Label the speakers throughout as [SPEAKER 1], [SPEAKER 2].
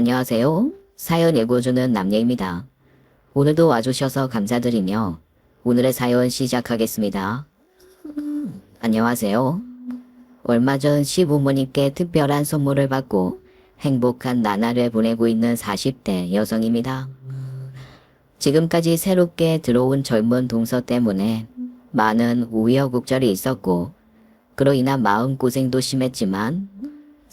[SPEAKER 1] 안녕하세요. 사연 읽어주는 남예입니다. 오늘도 와주셔서 감사드리며 오늘의 사연 시작하겠습니다. 안녕하세요. 얼마 전 시부모님께 특별한 선물을 받고 행복한 나날을 보내고 있는 40대 여성입니다. 지금까지 새롭게 들어온 젊은 동서 때문에 많은 우여곡절이 있었고 그로 인한 마음고생도 심했지만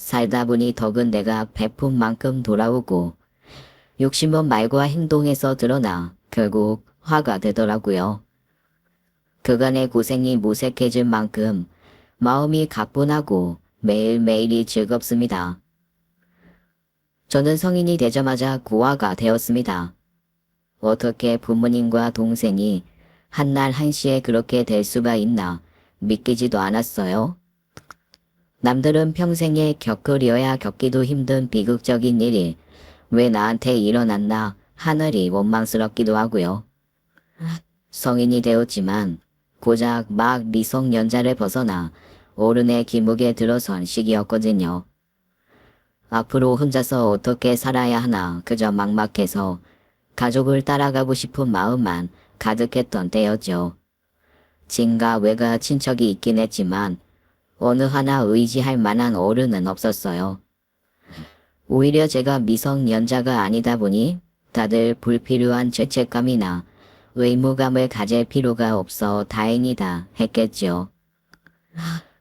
[SPEAKER 1] 살다 보니 덕은 내가 베푼 만큼 돌아오고 욕심은 말과 행동에서 드러나 결국 화가 되더라고요. 그간의 고생이 무색해질 만큼 마음이 가뿐하고 매일매일이 즐겁습니다. 저는 성인이 되자마자 고아가 되었습니다. 어떻게 부모님과 동생이 한날 한시에 그렇게 될 수가 있나 믿기지도 않았어요. 남들은 평생에 겪으려야 겪기도 힘든 비극적인 일이 왜 나한테 일어났나 하늘이 원망스럽기도 하고요. 성인이 되었지만 고작 막 미성년자를 벗어나 어른의 기묵에 들어선 시기였거든요. 앞으로 혼자서 어떻게 살아야 하나 그저 막막해서 가족을 따라가고 싶은 마음만 가득했던 때였죠. 친가 외가 친척이 있긴 했지만 어느 하나 의지할 만한 어른은 없었어요. 오히려 제가 미성년자가 아니다 보니 다들 불필요한 죄책감이나 의무감을 가질 필요가 없어 다행이다 했겠죠.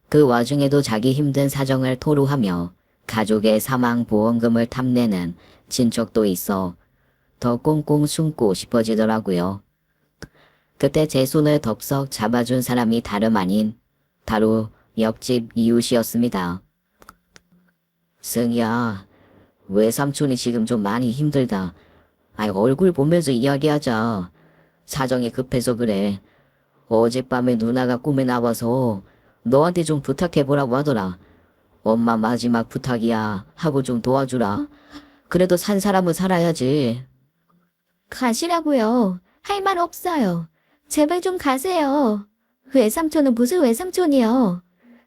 [SPEAKER 1] 그 와중에도 자기 힘든 사정을 토로하며 가족의 사망보험금을 탐내는 친척도 있어 더 꽁꽁 숨고 싶어지더라고요. 그때 제 손을 덥석 잡아준 사람이 다름 아닌 바로 옆집 이웃이었습니다. 승희야, 외삼촌이 지금 좀 많이 힘들다. 얼굴 보면서 이야기하자. 사정이 급해서 그래. 어젯밤에 누나가 꿈에 나와서 너한테 좀 부탁해보라고 하더라. 엄마 마지막 부탁이야 하고 좀 도와주라. 그래도 산 사람은 살아야지.
[SPEAKER 2] 가시라고요. 할 말 없어요. 제발 좀 가세요. 외삼촌은 무슨 외삼촌이요.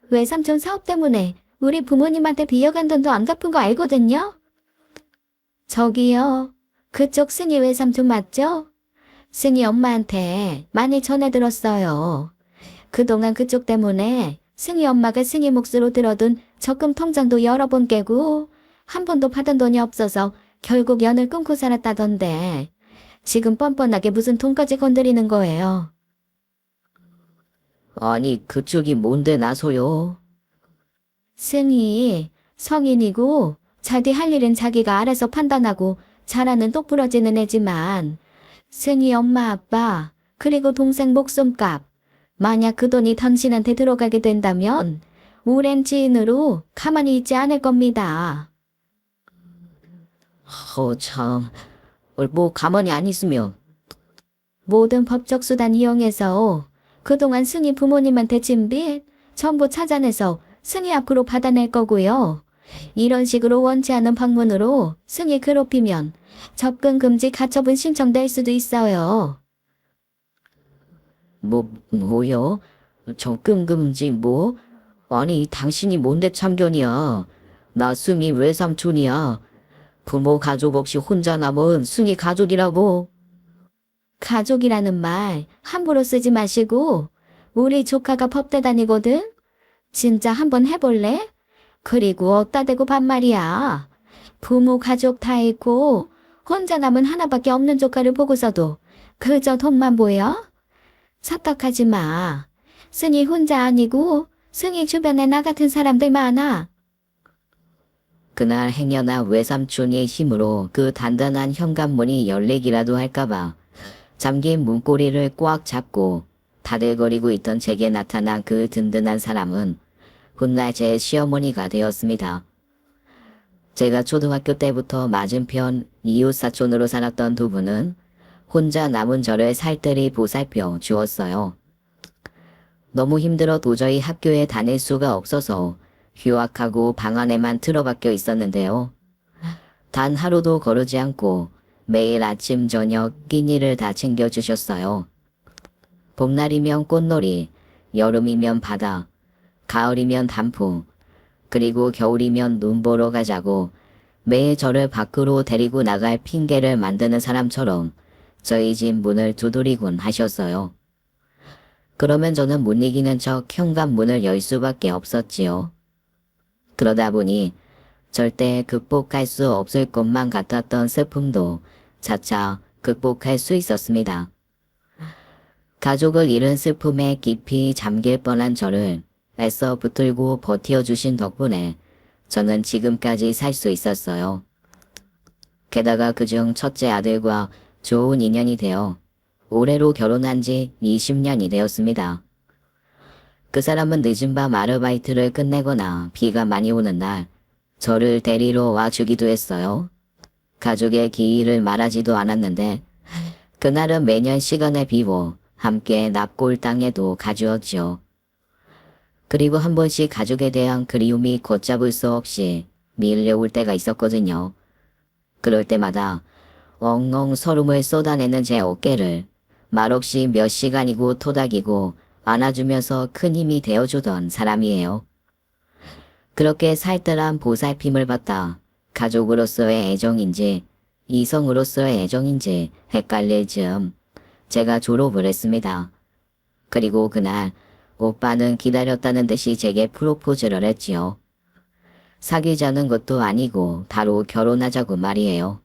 [SPEAKER 2] 외삼촌 사업 때문에 우리 부모님한테 빌려간 돈도 안 갚은 거 알거든요. 저기요. 그쪽 승희 외삼촌 맞죠? 승희 엄마한테 많이 전해 들었어요. 그동안 그쪽 때문에 승희 엄마가 승희 몫으로 들어둔 적금 통장도 여러 번 깨고 한 번도 받은 돈이 없어서 결국 연을 끊고 살았다던데 지금 뻔뻔하게 무슨 돈까지 건드리는 거예요.
[SPEAKER 1] 아니 그쪽이 뭔데 나서요?
[SPEAKER 2] 승희 성인이고 자기 할 일은 자기가 알아서 판단하고 잘하는 똑부러지는 애지만 승희 엄마 아빠 그리고 동생 목숨값 만약 그 돈이 당신한테 들어가게 된다면 오랜 지인으로 가만히 있지 않을 겁니다.
[SPEAKER 1] 참, 뭐 가만히 안 있으면.
[SPEAKER 2] 모든 법적 수단 이용해서 그동안 승희 부모님한테 진 빚 전부 찾아내서 승희 앞으로 받아낼 거고요. 이런 식으로 원치 않은 방문으로 승희 괴롭히면 접근 금지 가처분 신청될 수도 있어요.
[SPEAKER 1] 뭐요? 접근 금지 뭐? 아니 당신이 뭔데 참견이야. 나 승희 외삼촌이야. 부모 가족 없이 혼자 남은 승희 가족이라고.
[SPEAKER 2] 가족이라는 말 함부로 쓰지 마시고 우리 조카가 법대 다니거든? 진짜 한번 해볼래? 그리고 어따 대고 반말이야. 부모 가족 다 있고 혼자 남은 하나밖에 없는 조카를 보고서도 그저 돈만 보여? 착각하지 마. 승희 혼자 아니고 승희 주변에 나 같은 사람들 많아.
[SPEAKER 1] 그날 행여나 외삼촌의 힘으로 그 단단한 현관문이 열리기라도 할까봐 잠긴 문고리를 꽉 잡고 다들거리고 있던 제게 나타난 그 든든한 사람은 훗날 제 시어머니가 되었습니다. 제가 초등학교 때부터 맞은편 이웃사촌으로 살았던 두 분은 혼자 남은 저를 살뜰히 보살펴 주었어요. 너무 힘들어 도저히 학교에 다닐 수가 없어서 휴학하고 방 안에만 틀어박혀 있었는데요. 단 하루도 거르지 않고 매일 아침 저녁 끼니를 다 챙겨주셨어요. 봄날이면 꽃놀이, 여름이면 바다, 가을이면 단풍, 그리고 겨울이면 눈 보러 가자고 매일 저를 밖으로 데리고 나갈 핑계를 만드는 사람처럼 저희 집 문을 두드리곤 하셨어요. 그러면 저는 못 이기는 척 현관문을 열 수밖에 없었지요. 그러다 보니 절대 극복할 수 없을 것만 같았던 슬픔도 차차 극복할 수 있었습니다. 가족을 잃은 슬픔에 깊이 잠길 뻔한 저를 애써 붙들고 버텨주신 덕분에 저는 지금까지 살 수 있었어요. 게다가 그중 첫째 아들과 좋은 인연이 되어 올해로 결혼한 지 20년이 되었습니다. 그 사람은 늦은 밤 아르바이트를 끝내거나 비가 많이 오는 날 저를 데리러 와주기도 했어요. 가족의 기일을 말하지도 않았는데 그날은 매년 시간을 비워 함께 납골 땅에도 가주었지요. 그리고 한 번씩 가족에 대한 그리움이 걷잡을 수 없이 밀려올 때가 있었거든요. 그럴 때마다 엉엉 설움을 쏟아내는 제 어깨를 말없이 몇 시간이고 토닥이고 안아주면서 큰 힘이 되어주던 사람이에요. 그렇게 살뜰한 보살핌을 받다 가족으로서의 애정인지 이성으로서의 애정인지 헷갈릴 즈음 제가 졸업을 했습니다. 그리고 그날 오빠는 기다렸다는 듯이 제게 프로포즈를 했지요. 사귀자는 것도 아니고 바로 결혼하자고 말이에요.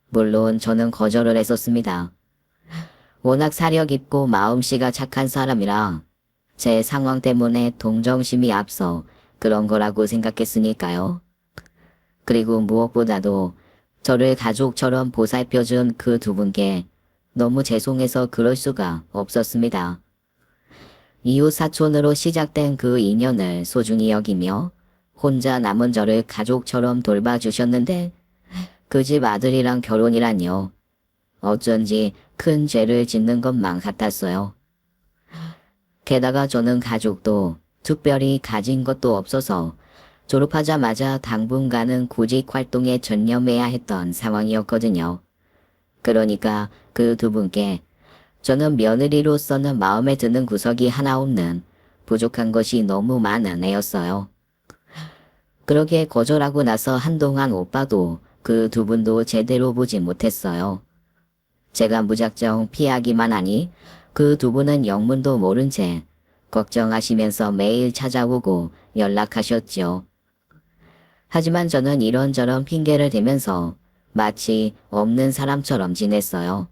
[SPEAKER 1] 물론 저는 거절을 했었습니다. 워낙 사려 깊고 마음씨가 착한 사람이라 제 상황 때문에 동정심이 앞서 그런 거라고 생각했으니까요. 그리고 무엇보다도 저를 가족처럼 보살펴준 그 두 분께 너무 죄송해서 그럴 수가 없었습니다. 이웃 사촌으로 시작된 그 인연을 소중히 여기며 혼자 남은 저를 가족처럼 돌봐주셨는데 그 집 아들이랑 결혼이란요. 어쩐지 큰 죄를 짓는 것만 같았어요. 게다가 저는 가족도 특별히 가진 것도 없어서 졸업하자마자 당분간은 구직 활동에 전념해야 했던 상황이었거든요. 그러니까 그 두 분께 저는 며느리로서는 마음에 드는 구석이 하나 없는 부족한 것이 너무 많은 애였어요. 그렇게 거절하고 나서 한동안 오빠도 그 두 분도 제대로 보지 못했어요. 제가 무작정 피하기만 하니 그 두 분은 영문도 모른 채 걱정하시면서 매일 찾아오고 연락하셨죠. 하지만 저는 이런저런 핑계를 대면서 마치 없는 사람처럼 지냈어요.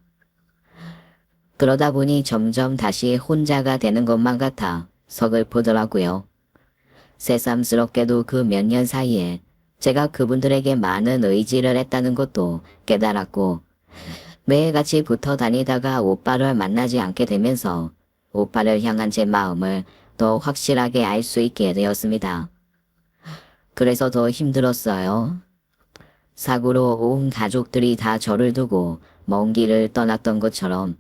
[SPEAKER 1] 그러다 보니 점점 다시 혼자가 되는 것만 같아 서글프더라고요. 새삼스럽게도 그 몇 년 사이에 제가 그분들에게 많은 의지를 했다는 것도 깨달았고 매일같이 붙어 다니다가 오빠를 만나지 않게 되면서 오빠를 향한 제 마음을 더 확실하게 알 수 있게 되었습니다. 그래서 더 힘들었어요. 사고로 온 가족들이 다 저를 두고 먼 길을 떠났던 것처럼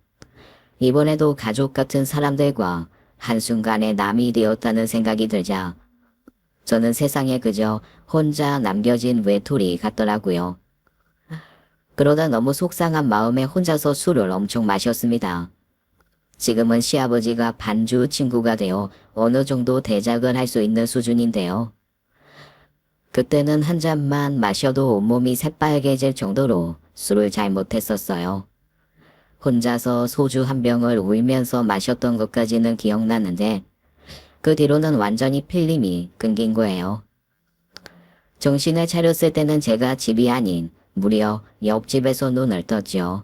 [SPEAKER 1] 이번에도 가족 같은 사람들과 한순간에 남이 되었다는 생각이 들자 저는 세상에 그저 혼자 남겨진 외톨이 같더라고요. 그러다 너무 속상한 마음에 혼자서 술을 엄청 마셨습니다. 지금은 시아버지가 반주 친구가 되어 어느 정도 대작을 할 수 있는 수준인데요. 그때는 한 잔만 마셔도 온몸이 새빨개질 정도로 술을 잘 못했었어요. 혼자서 소주 한 병을 울면서 마셨던 것까지는 기억나는데 그 뒤로는 완전히 필름이 끊긴 거예요. 정신을 차렸을 때는 제가 집이 아닌 무려 옆집에서 눈을 떴죠.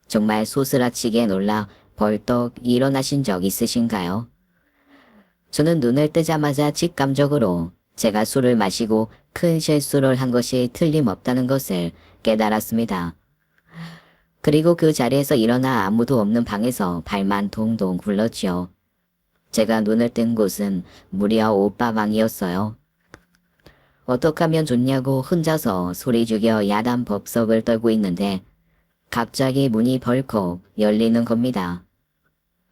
[SPEAKER 1] 정말 소스라치게 놀라 벌떡 일어나신 적 있으신가요? 저는 눈을 뜨자마자 직감적으로 제가 술을 마시고 큰 실수를 한 것이 틀림없다는 것을 깨달았습니다. 그리고 그 자리에서 일어나 아무도 없는 방에서 발만 동동 굴렀지요. 제가 눈을 뜬 곳은 무려 오빠 방이었어요. 어떻게 하면 좋냐고 혼자서 소리 죽여 야단 법석을 떨고 있는데 갑자기 문이 벌컥 열리는 겁니다.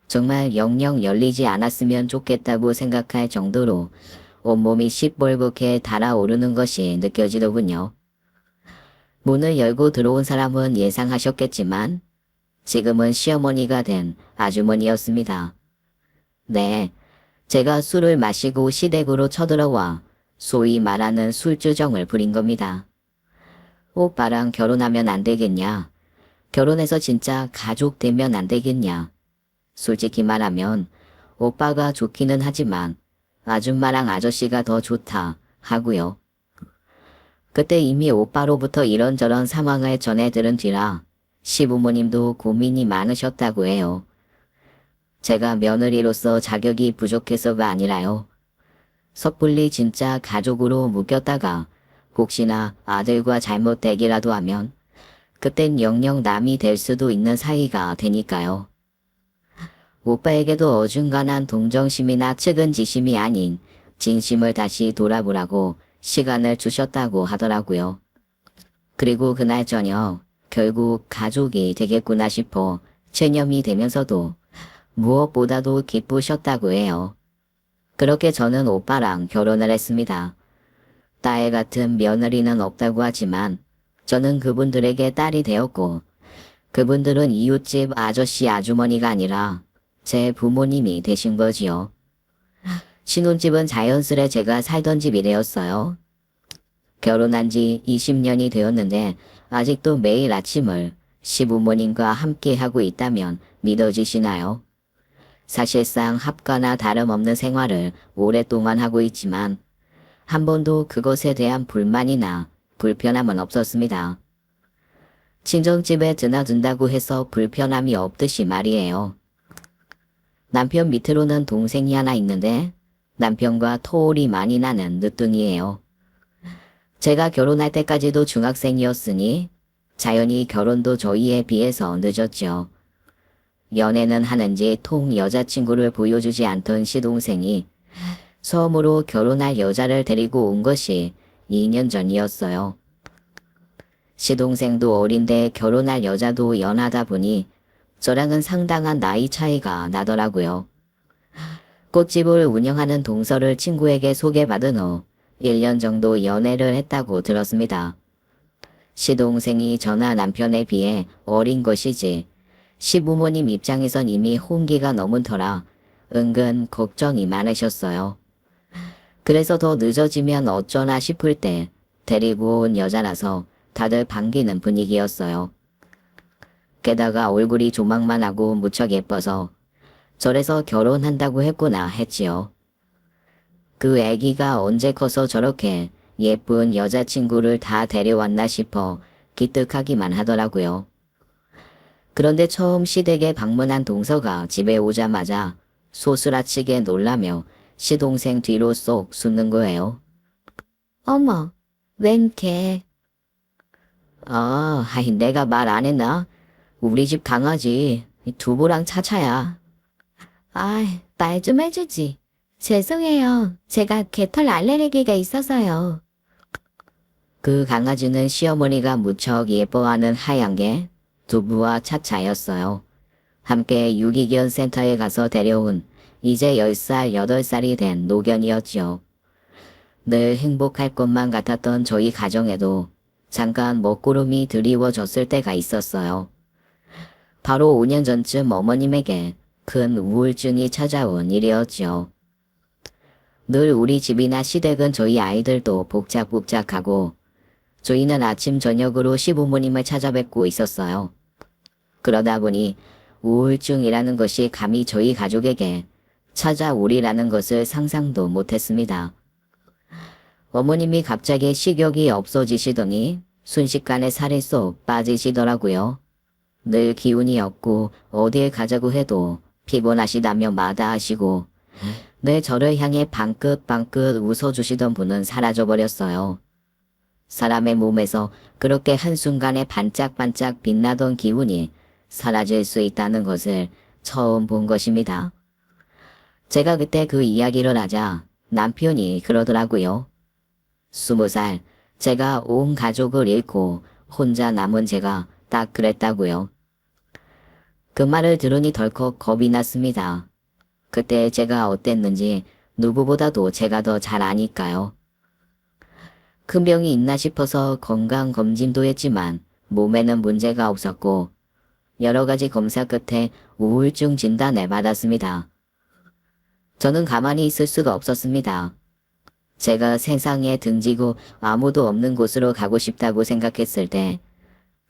[SPEAKER 1] 정말 영영 열리지 않았으면 좋겠다고 생각할 정도로 온몸이 시뻘겋게 달아오르는 것이 느껴지더군요. 문을 열고 들어온 사람은 예상하셨겠지만 지금은 시어머니가 된 아주머니였습니다. 네, 제가 술을 마시고 시댁으로 쳐들어와 소위 말하는 술주정을 부린 겁니다. 오빠랑 결혼하면 안 되겠냐? 결혼해서 진짜 가족 되면 안 되겠냐? 솔직히 말하면 오빠가 좋기는 하지만 아줌마랑 아저씨가 더 좋다 하고요. 그때 이미 오빠로부터 이런저런 상황을 전해 들은 뒤라 시부모님도 고민이 많으셨다고 해요. 제가 며느리로서 자격이 부족해서가 아니라요. 섣불리 진짜 가족으로 묶였다가 혹시나 아들과 잘못되기라도 하면 그땐 영영 남이 될 수도 있는 사이가 되니까요. 오빠에게도 어중간한 동정심이나 측은지심이 아닌 진심을 다시 돌아보라고 시간을 주셨다고 하더라고요. 그리고 그날 저녁 결국 가족이 되겠구나 싶어 체념이 되면서도 무엇보다도 기쁘셨다고 해요. 그렇게 저는 오빠랑 결혼을 했습니다. 딸 같은 며느리는 없다고 하지만 저는 그분들에게 딸이 되었고 그분들은 이웃집 아저씨 아주머니가 아니라 제 부모님이 되신 거지요. 신혼집은 자연스레 제가 살던 집이 되었어요. 결혼한 지 20년이 되었는데 아직도 매일 아침을 시부모님과 함께 하고 있다면 믿어지시나요? 사실상 합가나 다름없는 생활을 오랫동안 하고 있지만 한 번도 그것에 대한 불만이나 불편함은 없었습니다. 친정집에 드나든다고 해서 불편함이 없듯이 말이에요. 남편 밑으로는 동생이 하나 있는데 남편과 토올이 많이 나는 늦둥이에요. 제가 결혼할 때까지도 중학생이었으니 자연히 결혼도 저희에 비해서 늦었죠. 연애는 하는지 통 여자친구를 보여주지 않던 시동생이 처음으로 결혼할 여자를 데리고 온 것이 2년 전이었어요. 시동생도 어린데 결혼할 여자도 연하다 보니 저랑은 상당한 나이 차이가 나더라고요. 꽃집을 운영하는 동서를 친구에게 소개받은 후 1년 정도 연애를 했다고 들었습니다. 시동생이 저나 남편에 비해 어린 것이지 시부모님 입장에선 이미 혼기가 넘은 터라 은근 걱정이 많으셨어요. 그래서 더 늦어지면 어쩌나 싶을 때 데리고 온 여자라서 다들 반기는 분위기였어요. 게다가 얼굴이 조망만하고 무척 예뻐서 저래서 결혼한다고 했구나 했지요. 그 애기가 언제 커서 저렇게 예쁜 여자친구를 다 데려왔나 싶어 기특하기만 하더라고요. 그런데 처음 시댁에 방문한 동서가 집에 오자마자 소스라치게 놀라며 시동생 뒤로 쏙 숨는 거예요.
[SPEAKER 2] 어머, 웬 개.
[SPEAKER 1] 하이 내가 말 안 했나? 우리 집 강아지 두부랑 차차야.
[SPEAKER 2] 말 좀 해주지. 죄송해요. 제가 개털 알레르기가 있어서요.
[SPEAKER 1] 그 강아지는 시어머니가 무척 예뻐하는 하얀 게 두부와 차차였어요. 함께 유기견 센터에 가서 데려온 이제 10살, 8살이 된 노견이었지요. 늘 행복할 것만 같았던 저희 가정에도 잠깐 먹구름이 드리워졌을 때가 있었어요. 바로 5년 전쯤 어머님에게 큰 우울증이 찾아온 일이었지요. 늘 우리 집이나 시댁은 저희 아이들도 복작복작하고 저희는 아침 저녁으로 시부모님을 찾아뵙고 있었어요. 그러다 보니 우울증이라는 것이 감히 저희 가족에게 찾아오리라는 것을 상상도 못했습니다. 어머님이 갑자기 식욕이 없어지시더니 순식간에 살이 쏙 빠지시더라고요. 늘 기운이 없고 어딜 가자고 해도 피곤하시다며 마다하시고 늘 저를 향해 방긋방긋 웃어주시던 분은 사라져버렸어요. 사람의 몸에서 그렇게 한순간에 반짝반짝 빛나던 기운이 사라질 수 있다는 것을 처음 본 것입니다. 제가 그때 그 이야기를 하자 남편이 그러더라고요. 20살, 제가 온 가족을 잃고 혼자 남은 제가 딱 그랬다고요. 그 말을 들으니 덜컥 겁이 났습니다. 그때 제가 어땠는지 누구보다도 제가 더 잘 아니까요. 큰 병이 있나 싶어서 건강검진도 했지만 몸에는 문제가 없었고 여러 가지 검사 끝에 우울증 진단을 받았습니다. 저는 가만히 있을 수가 없었습니다. 제가 세상에 등지고 아무도 없는 곳으로 가고 싶다고 생각했을 때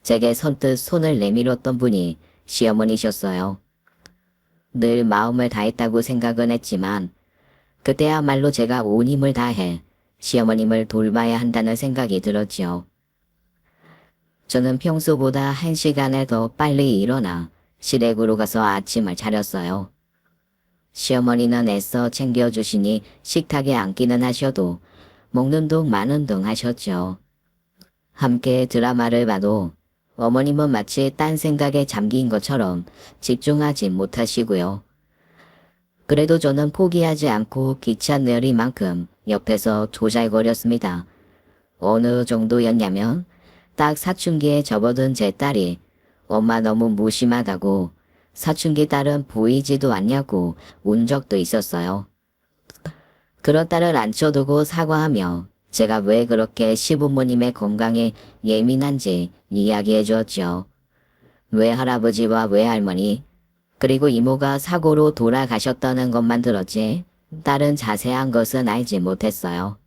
[SPEAKER 1] 제게 선뜻 손을 내밀었던 분이 시어머니셨어요. 늘 마음을 다했다고 생각은 했지만 그때야말로 제가 온 힘을 다해 시어머님을 돌봐야 한다는 생각이 들었지요. 저는 평소보다 1시간을 더 빨리 일어나 시댁으로 가서 아침을 차렸어요. 시어머니는 애써 챙겨주시니 식탁에 앉기는 하셔도 먹는 둥 마는 둥 하셨죠. 함께 드라마를 봐도 어머님은 마치 딴 생각에 잠긴 것처럼 집중하지 못하시고요. 그래도 저는 포기하지 않고 귀찮으리만큼 옆에서 조잘거렸습니다. 어느 정도였냐면 딱 사춘기에 접어든 제 딸이 엄마 너무 무심하다고 사춘기 딸은 보이지도 않냐고 운 적도 있었어요. 그런 딸을 앉혀두고 사과하며 제가 왜 그렇게 시부모님의 건강에 예민한지 이야기해 주었죠. 외할아버지와 외할머니 그리고 이모가 사고로 돌아가셨다는 것만 들었지 다른 자세한 것은 알지 못했어요.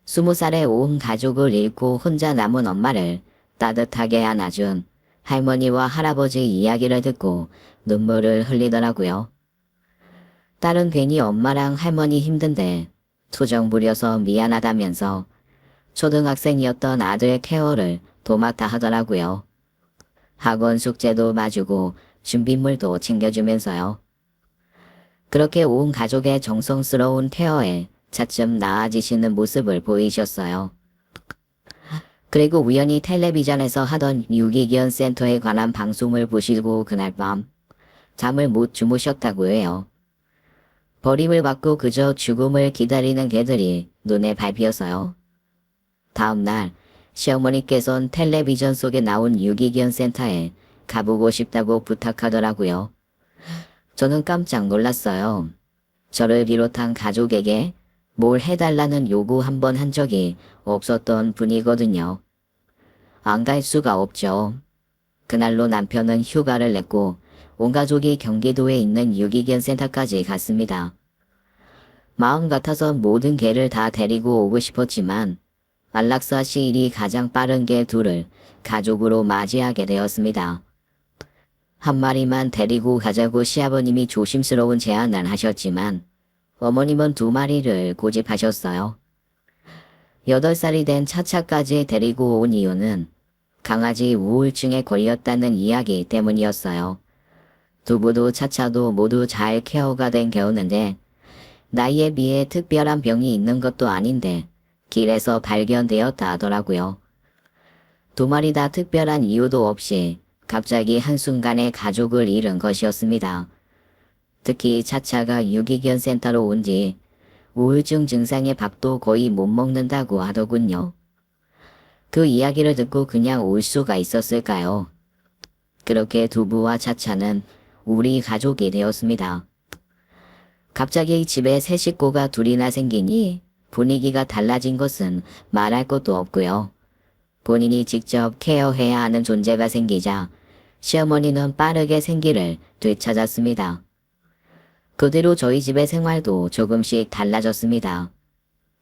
[SPEAKER 1] 20살에 온 가족을 잃고 혼자 남은 엄마를 따뜻하게 안아준 할머니와 할아버지 이야기를 듣고 눈물을 흘리더라고요. 딸은 괜히 엄마랑 할머니 힘든데 투정 부려서 미안하다면서 초등학생이었던 아들 케어를 도맡아 하더라고요. 학원 숙제도 봐주고 준비물도 챙겨주면서요. 그렇게 온 가족의 정성스러운 케어에 차츰 나아지시는 모습을 보이셨어요. 그리고 우연히 텔레비전에서 하던 유기견 센터에 관한 방송을 보시고 그날 밤 잠을 못 주무셨다고 해요. 버림을 받고 그저 죽음을 기다리는 개들이 눈에 밟혀서요. 다음날 시어머니께서는 텔레비전 속에 나온 유기견 센터에 가보고 싶다고 부탁하더라고요. 저는 깜짝 놀랐어요. 저를 비롯한 가족에게 뭘 해달라는 요구 한 번 한 적이 없었던 분이거든요. 안 갈 수가 없죠. 그날로 남편은 휴가를 냈고 온 가족이 경기도에 있는 유기견 센터까지 갔습니다. 마음 같아서 모든 개를 다 데리고 오고 싶었지만 안락사 시일이 가장 빠른 개 둘을 가족으로 맞이하게 되었습니다. 한 마리만 데리고 가자고 시아버님이 조심스러운 제안을 하셨지만 어머님은 2마리를 고집하셨어요. 8살이 된 차차까지 데리고 온 이유는 강아지 우울증에 걸렸다는 이야기 때문이었어요. 두부도 차차도 모두 잘 케어가 된 개였는데 나이에 비해 특별한 병이 있는 것도 아닌데 길에서 발견되었다 하더라고요. 2마리 다 특별한 이유도 없이 갑자기 한순간에 가족을 잃은 것이었습니다. 특히 차차가 유기견 센터로 온 뒤 우울증 증상에 밥도 거의 못 먹는다고 하더군요. 그 이야기를 듣고 그냥 올 수가 있었을까요? 그렇게 두부와 차차는 우리 가족이 되었습니다. 갑자기 집에 새 식구가 둘이나 생기니 분위기가 달라진 것은 말할 것도 없고요. 본인이 직접 케어해야 하는 존재가 생기자 시어머니는 빠르게 생기를 되찾았습니다. 그대로 저희 집의 생활도 조금씩 달라졌습니다.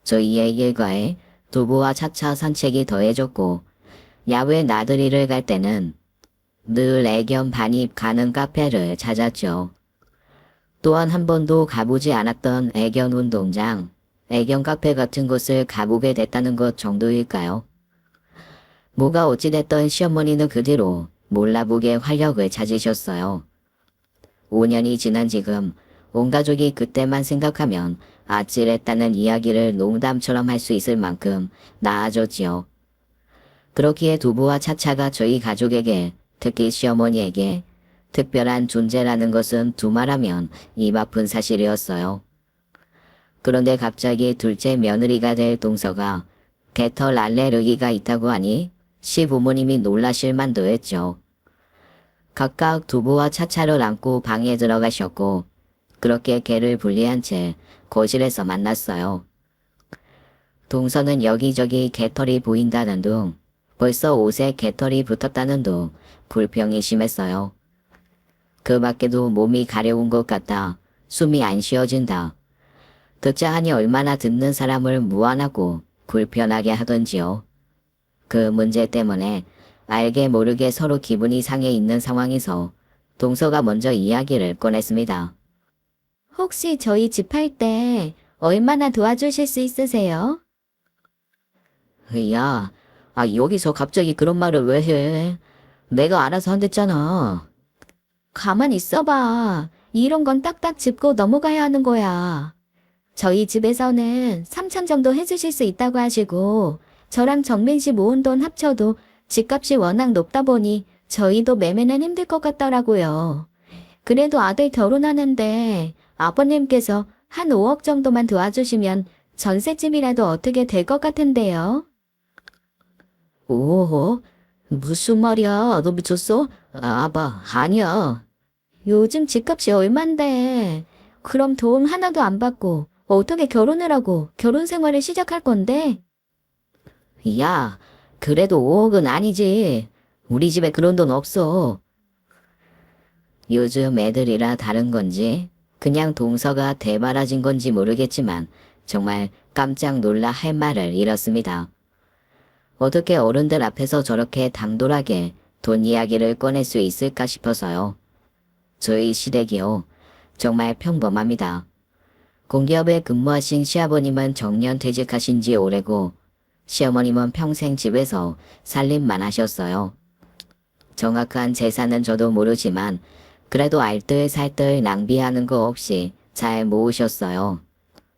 [SPEAKER 1] 저희의 일과에 두부와 차차 산책이 더해졌고 야외 나들이를 갈 때는 늘 애견 반입 가는 카페를 찾았죠. 또한 한 번도 가보지 않았던 애견 운동장, 애견 카페 같은 곳을 가보게 됐다는 것 정도일까요? 뭐가 어찌됐던 시어머니는 그대로 몰라보게 활력을 찾으셨어요. 5년이 지난 지금 온 가족이 그때만 생각하면 아찔했다는 이야기를 농담처럼 할 수 있을 만큼 나아졌지요. 그렇기에 두부와 차차가 저희 가족에게, 특히 시어머니에게 특별한 존재라는 것은 두말하면 입 아픈 사실이었어요. 그런데 갑자기 둘째 며느리가 될 동서가 개털 알레르기가 있다고 하니 시부모님이 놀라실 만도 했죠. 각각 두부와 차차를 안고 방에 들어가셨고 그렇게 개를 분리한 채 거실에서 만났어요. 동서는 여기저기 개털이 보인다는 둥, 벌써 옷에 개털이 붙었다는 둥 불평이 심했어요. 그 밖에도 몸이 가려운 것 같다, 숨이 안 쉬어진다, 듣자 하니 얼마나 듣는 사람을 무안하고 불편하게 하던지요. 그 문제 때문에 알게 모르게 서로 기분이 상해 있는 상황에서 동서가 먼저 이야기를 꺼냈습니다.
[SPEAKER 2] 혹시 저희 집 할 때 얼마나 도와주실 수 있으세요?
[SPEAKER 1] 야, 여기서 갑자기 그런 말을 왜 해? 내가 알아서 한댔잖아.
[SPEAKER 2] 가만 있어봐. 이런 건 딱딱 짚고 넘어가야 하는 거야. 저희 집에서는 3천 정도 해주실 수 있다고 하시고 저랑 정민 씨 모은 돈 합쳐도 집값이 워낙 높다 보니 저희도 매매는 힘들 것 같더라고요. 그래도 아들 결혼하는데 아버님께서 한 5억 정도만 도와주시면 전셋집이라도 어떻게 될 것 같은데요.
[SPEAKER 1] 오, 무슨 말이야? 너 미쳤어? 아빠, 아니야.
[SPEAKER 2] 요즘 집값이 얼만데. 그럼 돈 하나도 안 받고 어떻게 결혼을 하고 결혼 생활을 시작할 건데?
[SPEAKER 1] 야, 그래도 5억은 아니지. 우리 집에 그런 돈 없어. 요즘 애들이라 다른 건지 그냥 동서가 대바라진 건지 모르겠지만 정말 깜짝 놀라 할 말을 잃었습니다. 어떻게 어른들 앞에서 저렇게 당돌하게 돈 이야기를 꺼낼 수 있을까 싶어서요. 저희 시댁이요. 정말 평범합니다. 공기업에 근무하신 시아버님은 정년 퇴직하신 지 오래고 시어머님은 평생 집에서 살림만 하셨어요. 정확한 재산은 저도 모르지만 그래도 알뜰살뜰 낭비하는 거 없이 잘 모으셨어요.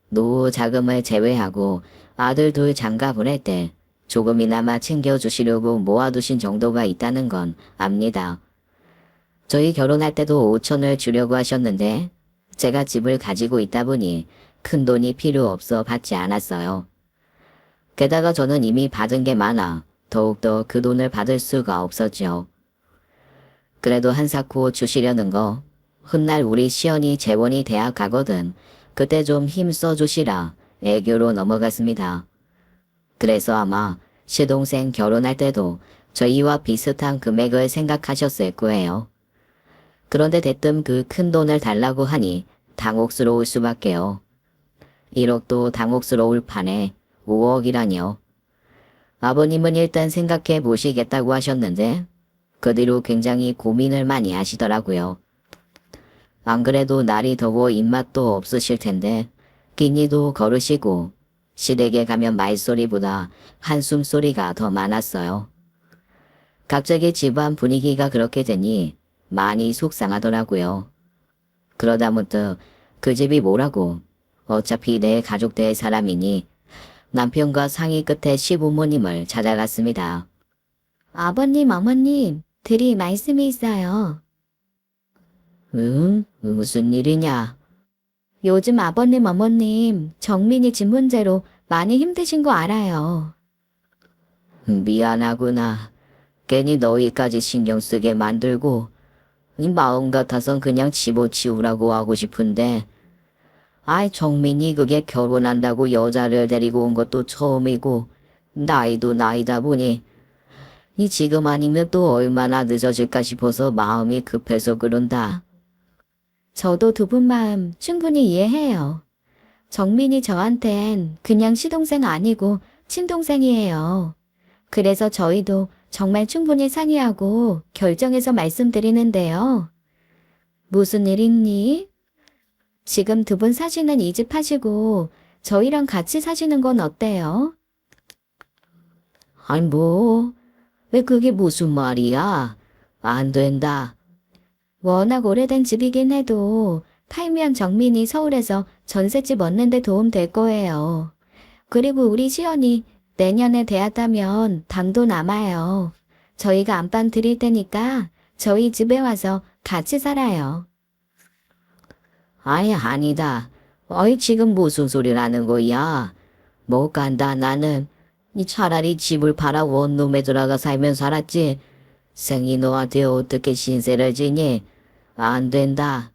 [SPEAKER 1] 노후 자금을 제외하고 아들 둘 장가 보낼 때 조금이나마 챙겨주시려고 모아두신 정도가 있다는 건 압니다. 저희 결혼할 때도 5천을 주려고 하셨는데 제가 집을 가지고 있다 보니 큰 돈이 필요 없어 받지 않았어요. 게다가 저는 이미 받은 게 많아 더욱더 그 돈을 받을 수가 없었죠. 그래도 한사코 주시려는 거 훗날 우리 시연이 재원이 대학 가거든 그때 좀 힘써 주시라 애교로 넘어갔습니다. 그래서 아마 시동생 결혼할 때도 저희와 비슷한 금액을 생각하셨을 거예요. 그런데 대뜸 그 큰 돈을 달라고 하니 당혹스러울 수밖에요. 1억도 당혹스러울 판에 5억이라니요. 아버님은 일단 생각해 보시겠다고 하셨는데 그 뒤로 굉장히 고민을 많이 하시더라고요. 안 그래도 날이 더워 입맛도 없으실 텐데 끼니도 거르시고 시댁에 가면 말소리보다 한숨소리가 더 많았어요. 갑자기 집안 분위기가 그렇게 되니 많이 속상하더라고요. 그러다 문득 그 집이 뭐라고 어차피 내 가족 될 사람이니 남편과 상의 끝에 시부모님을 찾아갔습니다.
[SPEAKER 2] 아버님, 어머님, 드릴 말씀이 있어요.
[SPEAKER 1] 응? 무슨 일이냐?
[SPEAKER 2] 요즘 아버님, 어머님, 정민이 집 문제로 많이 힘드신 거 알아요.
[SPEAKER 1] 미안하구나. 괜히 너희까지 신경 쓰게 만들고 이 마음 같아선 그냥 집어치우라고 하고 싶은데 정민이 그게 결혼한다고 여자를 데리고 온 것도 처음이고 나이도 나이다 보니 이 지금 아니면 또 얼마나 늦어질까 싶어서 마음이 급해서 그런다.
[SPEAKER 2] 저도 두 분 마음 충분히 이해해요. 정민이 저한텐 그냥 시동생 아니고 친동생이에요. 그래서 저희도 정말 충분히 상의하고 결정해서 말씀드리는데요. 무슨 일 있니? 지금 두 분 사시는 이 집 하시고 저희랑 같이 사시는 건 어때요?
[SPEAKER 1] 왜 그게 무슨 말이야? 안 된다.
[SPEAKER 2] 워낙 오래된 집이긴 해도 팔면 정민이 서울에서 전셋집 얻는 데 도움 될 거예요. 그리고 우리 시연이 내년에 대학 가면 당도 남아요. 저희가 안방 드릴 테니까 저희 집에 와서 같이 살아요.
[SPEAKER 1] 아니다. 지금 무슨 소리라는 거야? 못 간다 나는. 차라리 집을 팔아 원룸에 들어가 살면 살았지. 생이 너한테 어떻게 신세를 지니? 안 된다.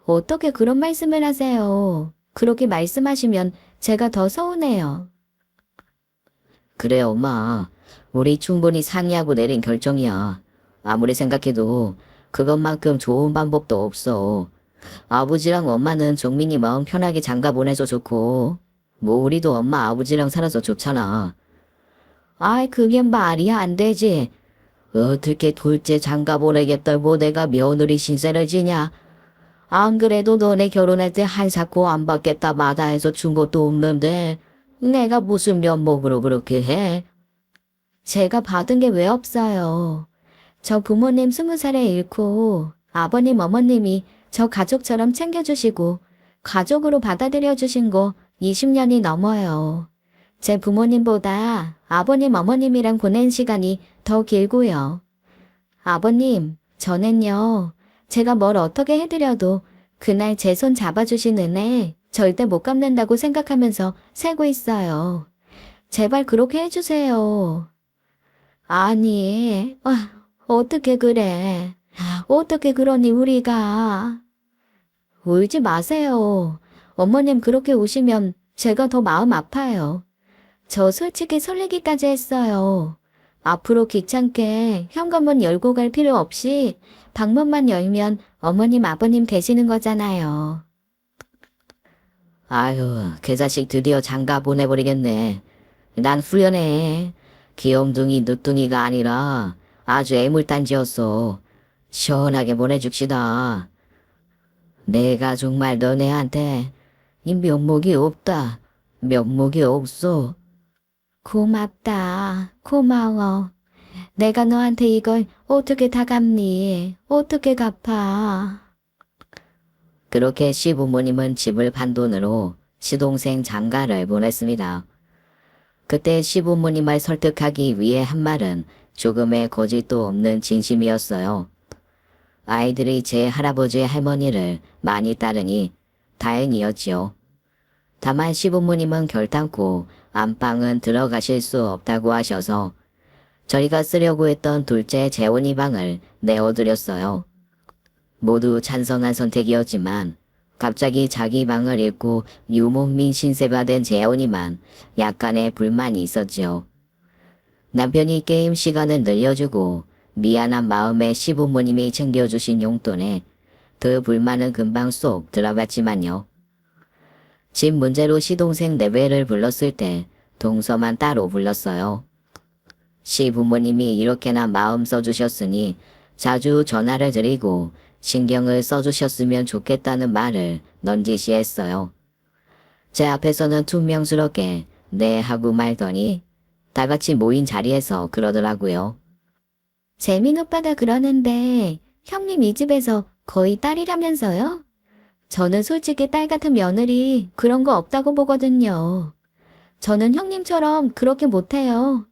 [SPEAKER 2] 어떻게 그런 말씀을 하세요? 그렇게 말씀하시면 제가 더 서운해요.
[SPEAKER 1] 그래 엄마. 우리 충분히 상의하고 내린 결정이야. 아무리 생각해도 그것만큼 좋은 방법도 없어. 아버지랑 엄마는 종민이 마음 편하게 장가 보내서 좋고, 뭐 우리도 엄마 아버지랑 살아서 좋잖아.
[SPEAKER 2] 아이, 그게 말이 안 되지.
[SPEAKER 1] 어떻게 둘째 장가 보내겠다고 내가 며느리 신세를 지냐?
[SPEAKER 2] 안 그래도 너네 결혼할 때 한사코 안 받겠다 마다해서 준 것도 없는데 내가 무슨 면목으로 그렇게 해? 제가 받은 게 왜 없어요. 저 부모님 20살에 잃고 아버님 어머님이 저 가족처럼 챙겨주시고 가족으로 받아들여 주신 거 20년이 넘어요. 제 부모님보다 아버님 어머님이랑 보낸 시간이 더 길고요. 아버님, 저는요. 제가 뭘 어떻게 해드려도 그날 제 손 잡아주신 은혜 절대 못 갚는다고 생각하면서 살고 있어요. 제발 그렇게 해주세요. 아니, 어떻게 그래. 어떻게 그러니 우리가. 울지 마세요. 어머님 그렇게 우시면 제가 더 마음 아파요. 저 솔직히 설레기까지 했어요. 앞으로 귀찮게 현관문 열고 갈 필요 없이 방문만 열면 어머님 아버님 되시는 거잖아요.
[SPEAKER 1] 아유, 그 자식 드디어 장가 보내버리겠네. 난 후련해. 귀염둥이 늦둥이가 아니라 아주 애물단지였어. 시원하게 보내줍시다. 내가 정말 너네한테 이 면목이 없다. 면목이 없어.
[SPEAKER 2] 고맙다. 고마워. 내가 너한테 이걸 어떻게 다 갚니? 어떻게 갚아?
[SPEAKER 1] 그렇게 시부모님은 집을 판 돈으로 시동생 장가를 보냈습니다. 그때 시부모님을 설득하기 위해 한 말은 조금의 거짓도 없는 진심이었어요. 아이들이 제 할아버지 할머니를 많이 따르니 다행이었지요. 다만 시부모님은 결단코 안방은 들어가실 수 없다고 하셔서 저희가 쓰려고 했던 둘째 재혼이 방을 내어드렸어요. 모두 찬성한 선택이었지만 갑자기 자기 방을 잃고 유목민 신세가 된 재혼이만 약간의 불만이 있었지요. 남편이 게임 시간을 늘려주고 미안한 마음에 시부모님이 챙겨주신 용돈에 그 불만은 금방 쏙 들어갔지만요. 집 문제로 시동생 내외를 불렀을 때 동서만 따로 불렀어요. 시부모님이 이렇게나 마음 써주셨으니 자주 전화를 드리고 신경을 써주셨으면 좋겠다는 말을 넌지시했어요. 제 앞에서는 퉁명스럽게 네 하고 말더니 다 같이 모인 자리에서 그러더라고요.
[SPEAKER 2] 재민 오빠가 그러는데 형님 이 집에서 거의 딸이라면서요? 저는 솔직히 딸 같은 며느리 그런 거 없다고 보거든요. 저는 형님처럼 그렇게 못해요.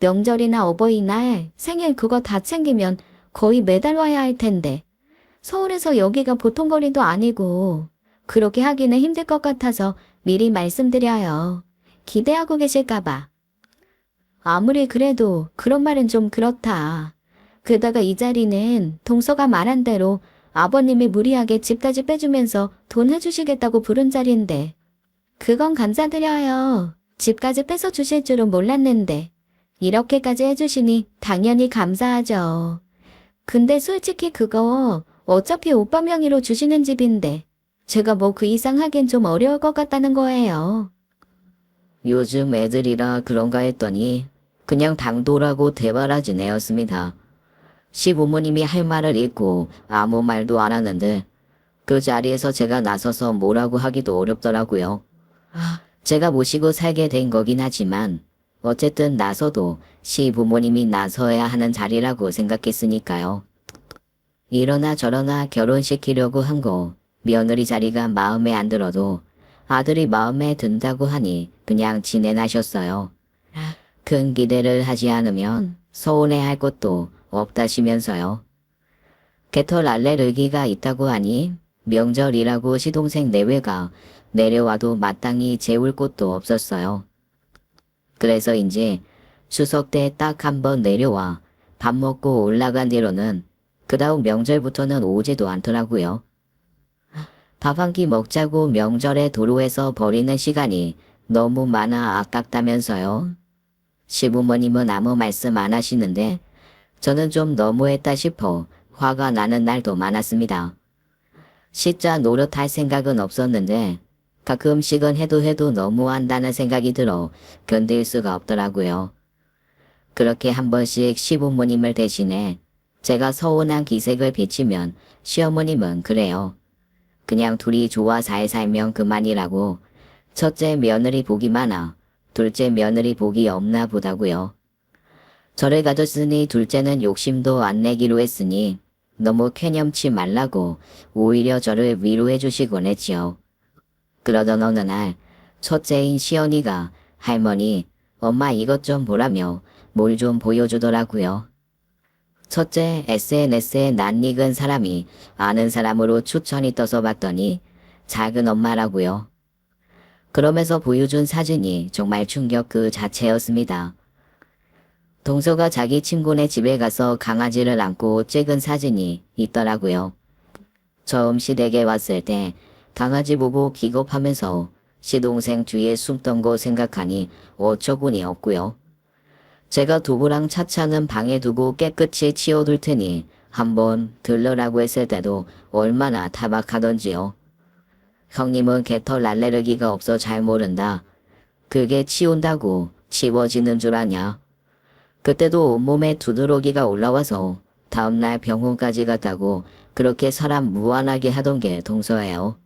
[SPEAKER 2] 명절이나 어버이날, 생일 그거 다 챙기면 거의 매달 와야 할 텐데. 서울에서 여기가 보통 거리도 아니고 그렇게 하기는 힘들 것 같아서 미리 말씀드려요. 기대하고 계실까봐. 아무리 그래도 그런 말은 좀 그렇다. 게다가 이 자리는 동서가 말한 대로 아버님이 무리하게 집까지 빼주면서 돈 해주시겠다고 부른 자리인데 그건 감사드려요. 집까지 빼서 주실 줄은 몰랐는데 이렇게까지 해주시니 당연히 감사하죠. 근데 솔직히 그거 어차피 오빠 명의로 주시는 집인데 제가 뭐 그 이상 하긴 좀 어려울 것 같다는 거예요.
[SPEAKER 1] 요즘 애들이라 그런가 했더니 그냥 당돌하고 대바라진 애였습니다. 시부모님이 할 말을 잊고 아무 말도 안 하는데 그 자리에서 제가 나서서 뭐라고 하기도 어렵더라고요. 제가 모시고 살게 된 거긴 하지만 어쨌든 나서도 시부모님이 나서야 하는 자리라고 생각했으니까요. 이러나 저러나 결혼시키려고 한 거 며느리 자리가 마음에 안 들어도 아들이 마음에 든다고 하니 그냥 진행하셨어요. 큰 기대를 하지 않으면 서운해할 것도 없다시면서요. 개털 알레르기가 있다고 하니 명절이라고 시동생 내외가 내려와도 마땅히 재울 곳도 없었어요. 그래서인지 추석 때 딱 한 번 내려와 밥 먹고 올라간 뒤로는 그다음 명절부터는 오지도 않더라고요. 밥 한 끼 먹자고 명절에 도로에서 버리는 시간이 너무 많아 아깝다면서요. 시부모님은 아무 말씀 안 하시는데 저는 좀 너무했다 싶어 화가 나는 날도 많았습니다. 시자 노릇할 생각은 없었는데 가끔씩은 해도 너무한다는 생각이 들어 견딜 수가 없더라고요. 그렇게 한 번씩 시부모님을 대신해 제가 서운한 기색을 비치면 시어머님은 그래요. 그냥 둘이 좋아 잘 살면 그만이라고. 첫째 며느리 복이 많아 둘째 며느리 복이 없나 보다고요. 저를 가졌으니 둘째는 욕심도 안 내기로 했으니 너무 쾌념치 말라고 오히려 저를 위로해 주시곤 했지요. 그러던 어느 날 첫째인 시연이가 할머니, 엄마 이것 좀 보라며 뭘 좀 보여주더라고요. 첫째 SNS에 낯익은 사람이 아는 사람으로 추천이 떠서 봤더니 작은 엄마라고요. 그러면서 보여준 사진이 정말 충격 그 자체였습니다. 동서가 자기 친구네 집에 가서 강아지를 안고 찍은 사진이 있더라고요. 처음 시댁에 왔을 때 강아지 보고 기겁하면서 시동생 뒤에 숨던 거 생각하니 어처구니 없고요. 제가 두부랑 차차는 방에 두고 깨끗이 치워둘 테니 한번 들러라고 했을 때도 얼마나 타박하던지요. 형님은 개털 알레르기가 없어 잘 모른다. 그게 치운다고 치워지는 줄 아냐. 그때도 온몸에 두드러기가 올라와서 다음날 병원까지 갔다고 그렇게 사람 무안하게 하던 게 동서예요.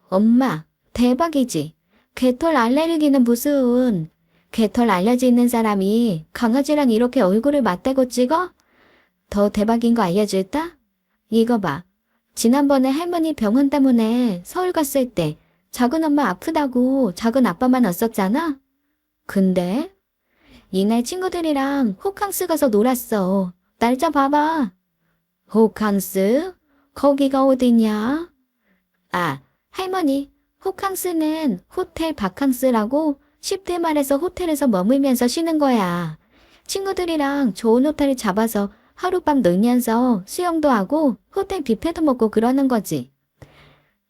[SPEAKER 2] 엄마, 대박이지. 개털 알레르기는 무슨. 개털 알러지 있는 사람이 강아지랑 이렇게 얼굴을 맞대고 찍어? 더 대박인 거 알려줄까? 이거 봐. 지난번에 할머니 병원 때문에 서울 갔을 때 작은 엄마 아프다고 작은 아빠만 왔었잖아? 근데 이날 친구들이랑 호캉스 가서 놀았어. 날짜 봐봐. 호캉스? 거기가 어디냐? 아, 할머니, 호캉스는 호텔 바캉스라고 10대 말에서 호텔에서 머물면서 쉬는 거야. 친구들이랑 좋은 호텔을 잡아서 하룻밤 놀면서 수영도 하고 호텔 뷔페도 먹고 그러는 거지.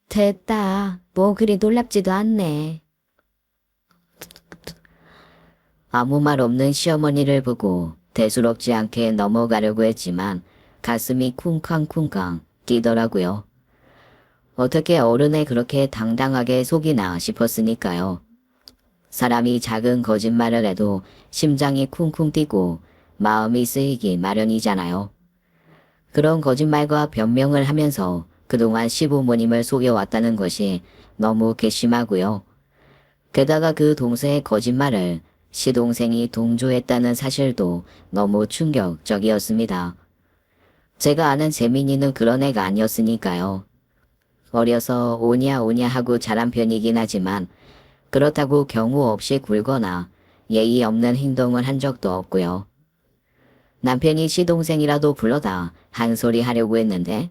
[SPEAKER 2] 됐다. 뭐 그리 놀랍지도 않네.
[SPEAKER 1] 아무 말 없는 시어머니를 보고 대수롭지 않게 넘어가려고 했지만 가슴이 쿵쾅쿵쾅 뛰더라고요. 어떻게 어른에 그렇게 당당하게 속이나 싶었으니까요. 사람이 작은 거짓말을 해도 심장이 쿵쿵 뛰고 마음이 쓰이기 마련이잖아요. 그런 거짓말과 변명을 하면서 그동안 시부모님을 속여왔다는 것이 너무 괘씸하고요. 게다가 그 동생의 거짓말을 시동생이 동조했다는 사실도 너무 충격적이었습니다. 제가 아는 재민이는 그런 애가 아니었으니까요. 어려서 오냐 오냐 하고 자란 편이긴 하지만 그렇다고 경우 없이 굴거나 예의 없는 행동을 한 적도 없고요. 남편이 시동생이라도 불러다 한 소리 하려고 했는데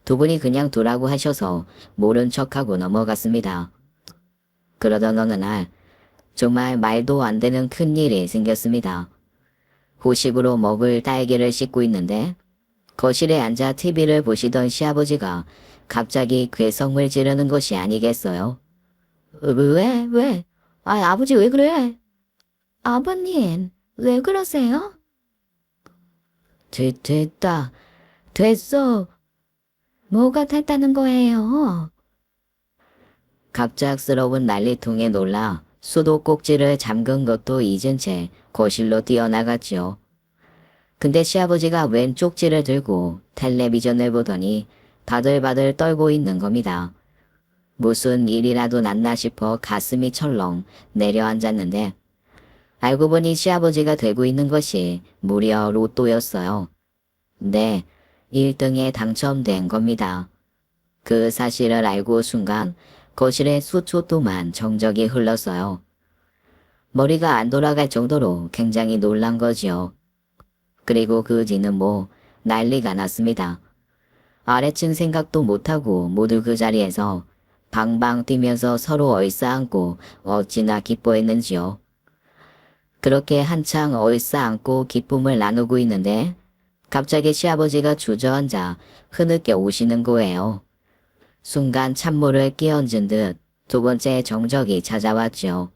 [SPEAKER 1] 두 분이 그냥 두라고 하셔서 모른 척하고 넘어갔습니다. 그러던 어느 날 정말 말도 안 되는 큰일이 생겼습니다. 후식으로 먹을 딸기를 씻고 있는데 거실에 앉아 TV를 보시던 시아버지가 갑자기 괴성을 지르는 것이 아니겠어요.
[SPEAKER 2] 왜? 아버지 왜 그래? 아버님, 왜 그러세요?
[SPEAKER 1] 됐다.
[SPEAKER 2] 됐어. 뭐가 됐다는 거예요?
[SPEAKER 1] 갑작스러운 난리통에 놀라 수도꼭지를 잠근 것도 잊은 채 거실로 뛰어나갔지요. 근데 시아버지가 왼 쪽지를 들고 텔레비전을 보더니 바들바들 떨고 있는 겁니다. 무슨 일이라도 났나 싶어 가슴이 철렁 내려앉았는데 알고 보니 시아버지가 되고 있는 것이 무려 로또였어요. 네, 1등에 당첨된 겁니다. 그 사실을 알고 순간 거실에 수초 동안 정적이 흘렀어요. 머리가 안 돌아갈 정도로 굉장히 놀란 거지요. 그리고 그 뒤는 뭐 난리가 났습니다. 아래층 생각도 못하고 모두 그 자리에서 방방 뛰면서 서로 얼싸안고 어찌나 기뻐했는지요. 그렇게 한창 얼싸안고 기쁨을 나누고 있는데 갑자기 시아버지가 주저앉아 흐느껴 오시는 거예요. 순간 찬물을 끼얹은 듯 두 번째 정적이 찾아왔죠.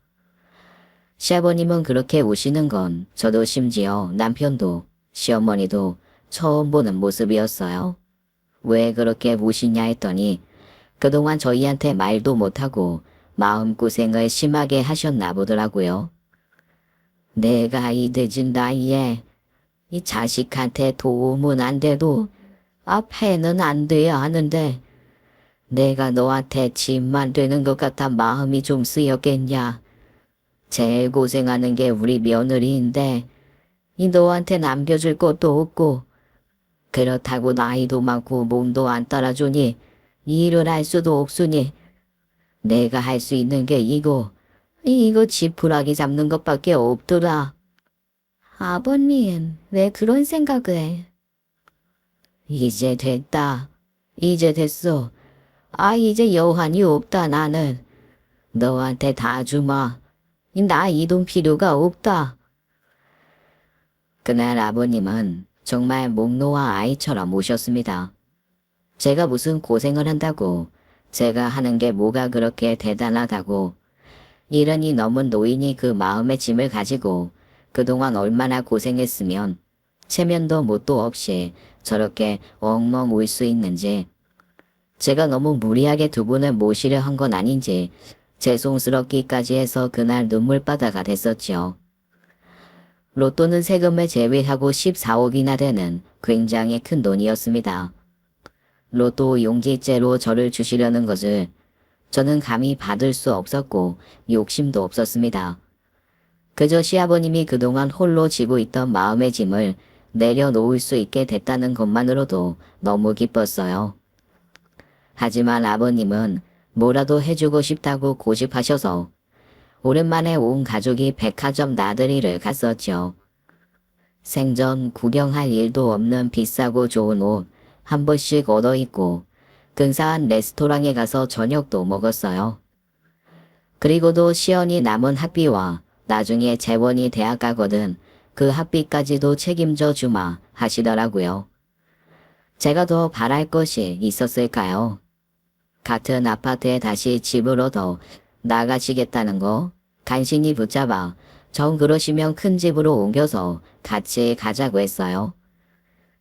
[SPEAKER 1] 시아버님은 그렇게 오시는 건 저도 심지어 남편도 시어머니도 처음 보는 모습이었어요. 왜 그렇게 무시냐 했더니 그동안 저희한테 말도 못하고 마음고생을 심하게 하셨나 보더라고요. 내가 이 늦은 나이에 이 자식한테 도움은 안 돼도 앞에는 안 돼야 하는데 내가 너한테 짐만 되는 것 같아 마음이 좀 쓰였겠냐. 제일 고생하는 게 우리 며느리인데 이 너한테 남겨줄 것도 없고 그렇다고 나이도 많고 몸도 안 따라주니 일을 할 수도 없으니 내가 할 수 있는 게 이거 지푸라기 잡는 것밖에 없더라.
[SPEAKER 2] 아버님, 왜 그런 생각을?
[SPEAKER 1] 이제 됐다. 이제 됐어. 이제 여한이 없다 나는. 너한테 다 주마. 나 이 돈 필요가 없다. 그날 아버님은 정말 목 놓아 아이처럼 우셨습니다. 제가 무슨 고생을 한다고, 제가 하는 게 뭐가 그렇게 대단하다고, 이러니 넘은 노인이 그 마음의 짐을 가지고 그동안 얼마나 고생했으면 체면도 뭣도 없이 저렇게 엉엉 울 수 있는지, 제가 너무 무리하게 두 분을 모시려 한 건 아닌지 죄송스럽기까지 해서 그날 눈물바다가 됐었지요. 로또는 세금을 제외하고 14억이나 되는 굉장히 큰 돈이었습니다. 로또 용기죄로 저를 주시려는 것을 저는 감히 받을 수 없었고 욕심도 없었습니다. 그저 시아버님이 그동안 홀로 지고 있던 마음의 짐을 내려놓을 수 있게 됐다는 것만으로도 너무 기뻤어요. 하지만 아버님은 뭐라도 해주고 싶다고 고집하셔서 오랜만에 온 가족이 백화점 나들이를 갔었죠. 생전 구경할 일도 없는 비싸고 좋은 옷 한 번씩 얻어 입고 근사한 레스토랑에 가서 저녁도 먹었어요. 그리고도 시연이 남은 학비와 나중에 재원이 대학 가거든 그 학비까지도 책임져 주마 하시더라고요. 제가 더 바랄 것이 있었을까요? 같은 아파트에 다시 집을 얻어 나가시겠다는 거 간신히 붙잡아 정 그러시면 큰 집으로 옮겨서 같이 가자고 했어요.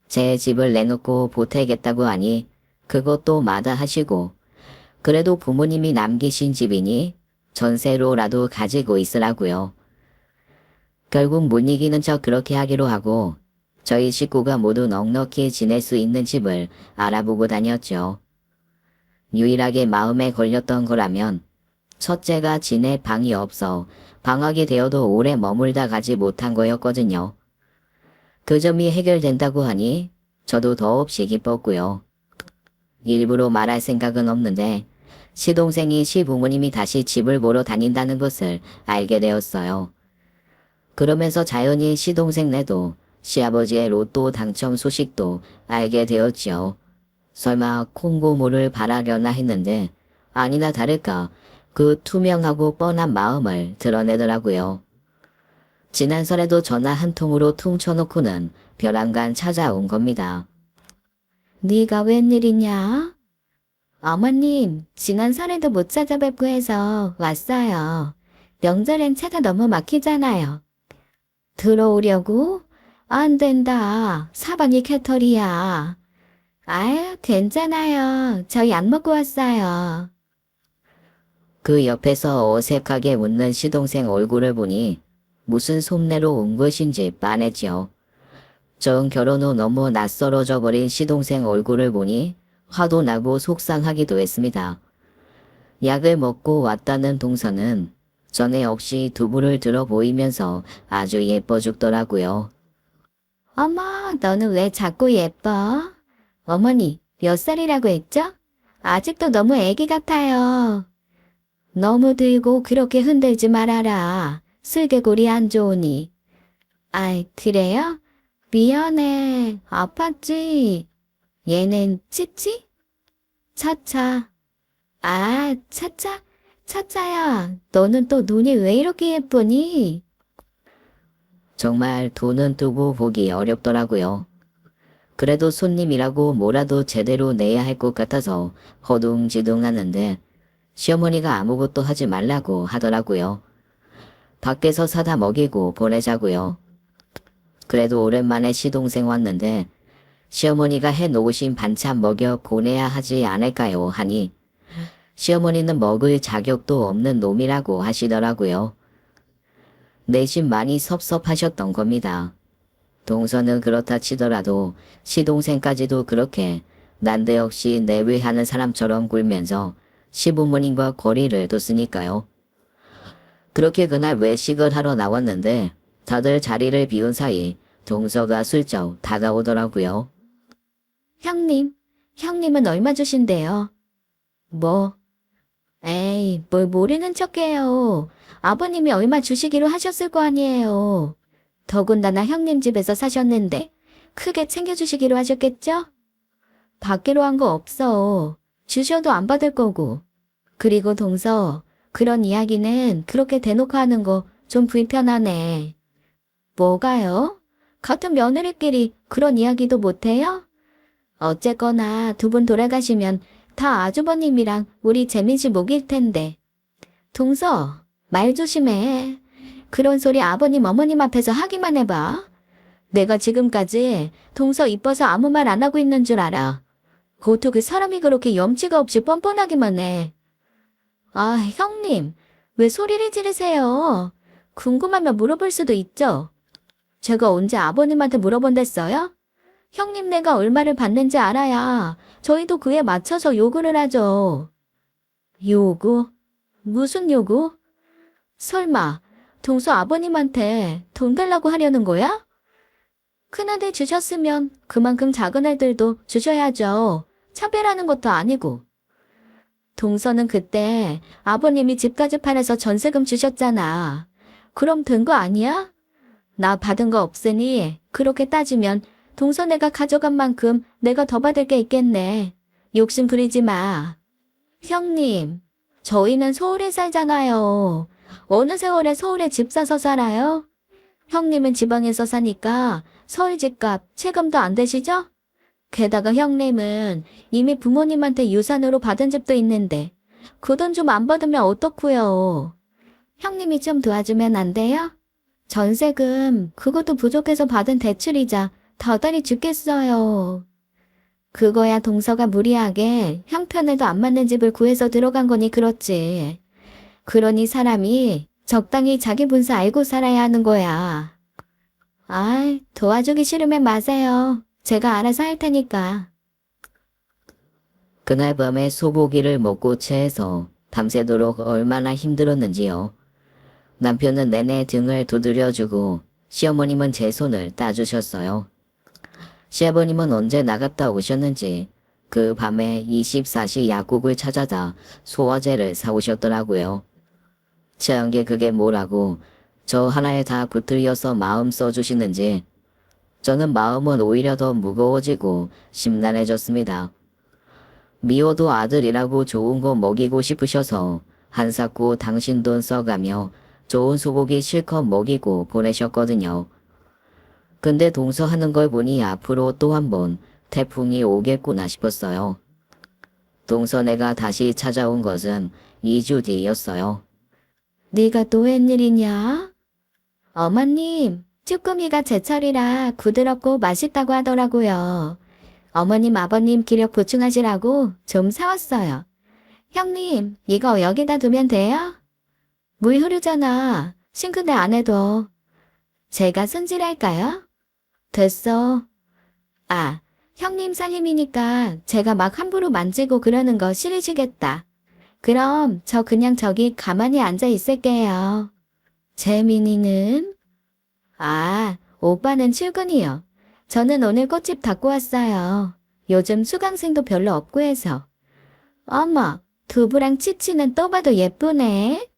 [SPEAKER 1] 제 집을 내놓고 보태겠다고 하니 그것도 마다하시고 그래도 부모님이 남기신 집이니 전세로라도 가지고 있으라고요. 결국 못 이기는 척 그렇게 하기로 하고 저희 식구가 모두 넉넉히 지낼 수 있는 집을 알아보고 다녔죠. 유일하게 마음에 걸렸던 거라면 첫째가 지낼 방이 없어 방학이 되어도 오래 머물다 가지 못한 거였거든요. 그 점이 해결된다고 하니 저도 더없이 기뻤고요. 일부러 말할 생각은 없는데 시동생이 시부모님이 다시 집을 보러 다닌다는 것을 알게 되었어요. 그러면서 자연히 시동생네도 시아버지의 로또 당첨 소식도 알게 되었지요. 설마 콩고물을 바라려나 했는데 아니나 다를까 그 투명하고 뻔한 마음을 드러내더라고요. 지난 설에도 전화 한 통으로 퉁쳐놓고는 벼랑간 찾아온 겁니다.
[SPEAKER 2] 네가 웬일이냐? 어머님, 지난 설에도 못 찾아뵙고 해서 왔어요. 명절엔 차가 너무 막히잖아요. 들어오려고? 안 된다. 사방이 캐터리야. 아유, 괜찮아요. 저 약 먹고 왔어요.
[SPEAKER 1] 그 옆에서 어색하게 웃는 시동생 얼굴을 보니 무슨 속내로 온 것인지 빤했지요. 전 결혼 후 너무 낯설어져 버린 시동생 얼굴을 보니 화도 나고 속상하기도 했습니다. 약을 먹고 왔다는 동서는 전에 없이 두부를 들어 보이면서 아주 예뻐 죽더라고요.
[SPEAKER 2] 어머, 너는 왜 자꾸 예뻐? 어머니, 몇 살이라고 했죠? 아직도 너무 애기 같아요. 너무 들고 그렇게 흔들지 말아라. 슬개골이 안 좋으니. 아이, 그래요? 미안해. 아팠지? 얘는 찌찌? 차차. 아, 차차? 차차야, 너는 또 눈이 왜 이렇게 예쁘니?
[SPEAKER 1] 정말 돈은 두고 보기 어렵더라고요. 그래도 손님이라고 뭐라도 제대로 내야 할 것 같아서 허둥지둥하는데 시어머니가 아무것도 하지 말라고 하더라고요. 밖에서 사다 먹이고 보내자고요. 그래도 오랜만에 시동생 왔는데 시어머니가 해놓으신 반찬 먹여 보내야 하지 않을까요? 하니 시어머니는 먹을 자격도 없는 놈이라고 하시더라고요. 내심 많이 섭섭하셨던 겁니다. 동서는 그렇다 치더라도 시동생까지도 그렇게 난데없이 내외하는 사람처럼 굴면서 시부모님과 거리를 뒀으니까요. 그렇게 그날 외식을 하러 나왔는데 다들 자리를 비운 사이 동서가 슬쩍 다가오더라고요.
[SPEAKER 2] 형님은 얼마 주신대요? 뭐? 에이, 뭘 모르는 척해요. 아버님이 얼마 주시기로 하셨을 거 아니에요. 더군다나 형님 집에서 사셨는데 크게 챙겨주시기로 하셨겠죠? 받기로 한 거 없어. 주셔도 안 받을 거고. 그리고 동서, 그런 이야기는 그렇게 대놓고 하는 거 좀 불편하네. 뭐가요? 같은 며느리끼리 그런 이야기도 못해요? 어쨌거나 두 분 돌아가시면 다 아주버님이랑 우리 재민 씨 목일 텐데. 동서, 말 조심해. 그런 소리 아버님 어머님 앞에서 하기만 해봐. 내가 지금까지 동서 이뻐서 아무 말 안 하고 있는 줄 알아. 어떻게 사람이 그렇게 염치가 없이 뻔뻔하기만 해. 아, 형님, 왜 소리를 지르세요? 궁금하면 물어볼 수도 있죠. 제가 언제 아버님한테 물어본댔어요? 형님 내가 얼마를 받는지 알아야 저희도 그에 맞춰서 요구를 하죠. 요구? 무슨 요구? 설마 동서 아버님한테 돈 달라고 하려는 거야? 큰아들 주셨으면 그만큼 작은 애들도 주셔야죠. 차별하는 것도 아니고. 동서는 그때 아버님이 집까지 팔아서 전세금 주셨잖아. 그럼 된 거 아니야? 나 받은 거 없으니 그렇게 따지면 동서 내가 가져간 만큼 내가 더 받을 게 있겠네. 욕심 부리지 마. 형님, 저희는 서울에 살잖아요. 어느 세월에 서울에 집 사서 살아요? 형님은 지방에서 사니까 서울 집값 체감도 안 되시죠? 게다가 형님은 이미 부모님한테 유산으로 받은 집도 있는데 그 돈 좀 안 받으면 어떡해요? 형님이 좀 도와주면 안 돼요? 전세금 그것도 부족해서 받은 대출이자 더더리 죽겠어요. 그거야 동서가 무리하게 형편에도 안 맞는 집을 구해서 들어간 거니 그렇지. 그러니 사람이 적당히 자기 분수 알고 살아야 하는 거야. 아이, 도와주기 싫으면 마세요. 제가 알아서 할 테니까.
[SPEAKER 1] 그날 밤에 소고기를 먹고 체해서 밤새도록 얼마나 힘들었는지요. 남편은 내내 등을 두드려주고 시어머님은 제 손을 따주셨어요. 시아버님은 언제 나갔다 오셨는지 그 밤에 24시 약국을 찾아다 소화제를 사오셨더라고요. 체한 게 그게 뭐라고 저 하나에 다 붙들려서 마음 써주시는지 저는 마음은 오히려 더 무거워지고 심란해졌습니다. 미워도 아들이라고 좋은 거 먹이고 싶으셔서 한사코 당신 돈 써가며 좋은 소고기 실컷 먹이고 보내셨거든요. 근데 동서하는 걸 보니 앞으로 또 한 번 태풍이 오겠구나 싶었어요. 동서네가 다시 찾아온 것은 2주 뒤였어요.
[SPEAKER 2] 네가 또 웬일이냐? 어머님, 쭈꾸미가 제철이라 부드럽고 맛있다고 하더라고요. 어머님, 아버님 기력 보충하시라고 좀 사왔어요. 형님, 이거 여기다 두면 돼요? 물 흐르잖아. 싱크대 안에 둬. 제가 손질할까요? 됐어. 아, 형님 살림이니까 제가 막 함부로 만지고 그러는 거 싫으시겠다. 그럼 저 그냥 저기 가만히 앉아 있을게요. 재민이는? 아, 오빠는 출근이요. 저는 오늘 꽃집 닦고 왔어요. 요즘 수강생도 별로 없고 해서. 어머, 두부랑 치치는 또 봐도 예쁘네.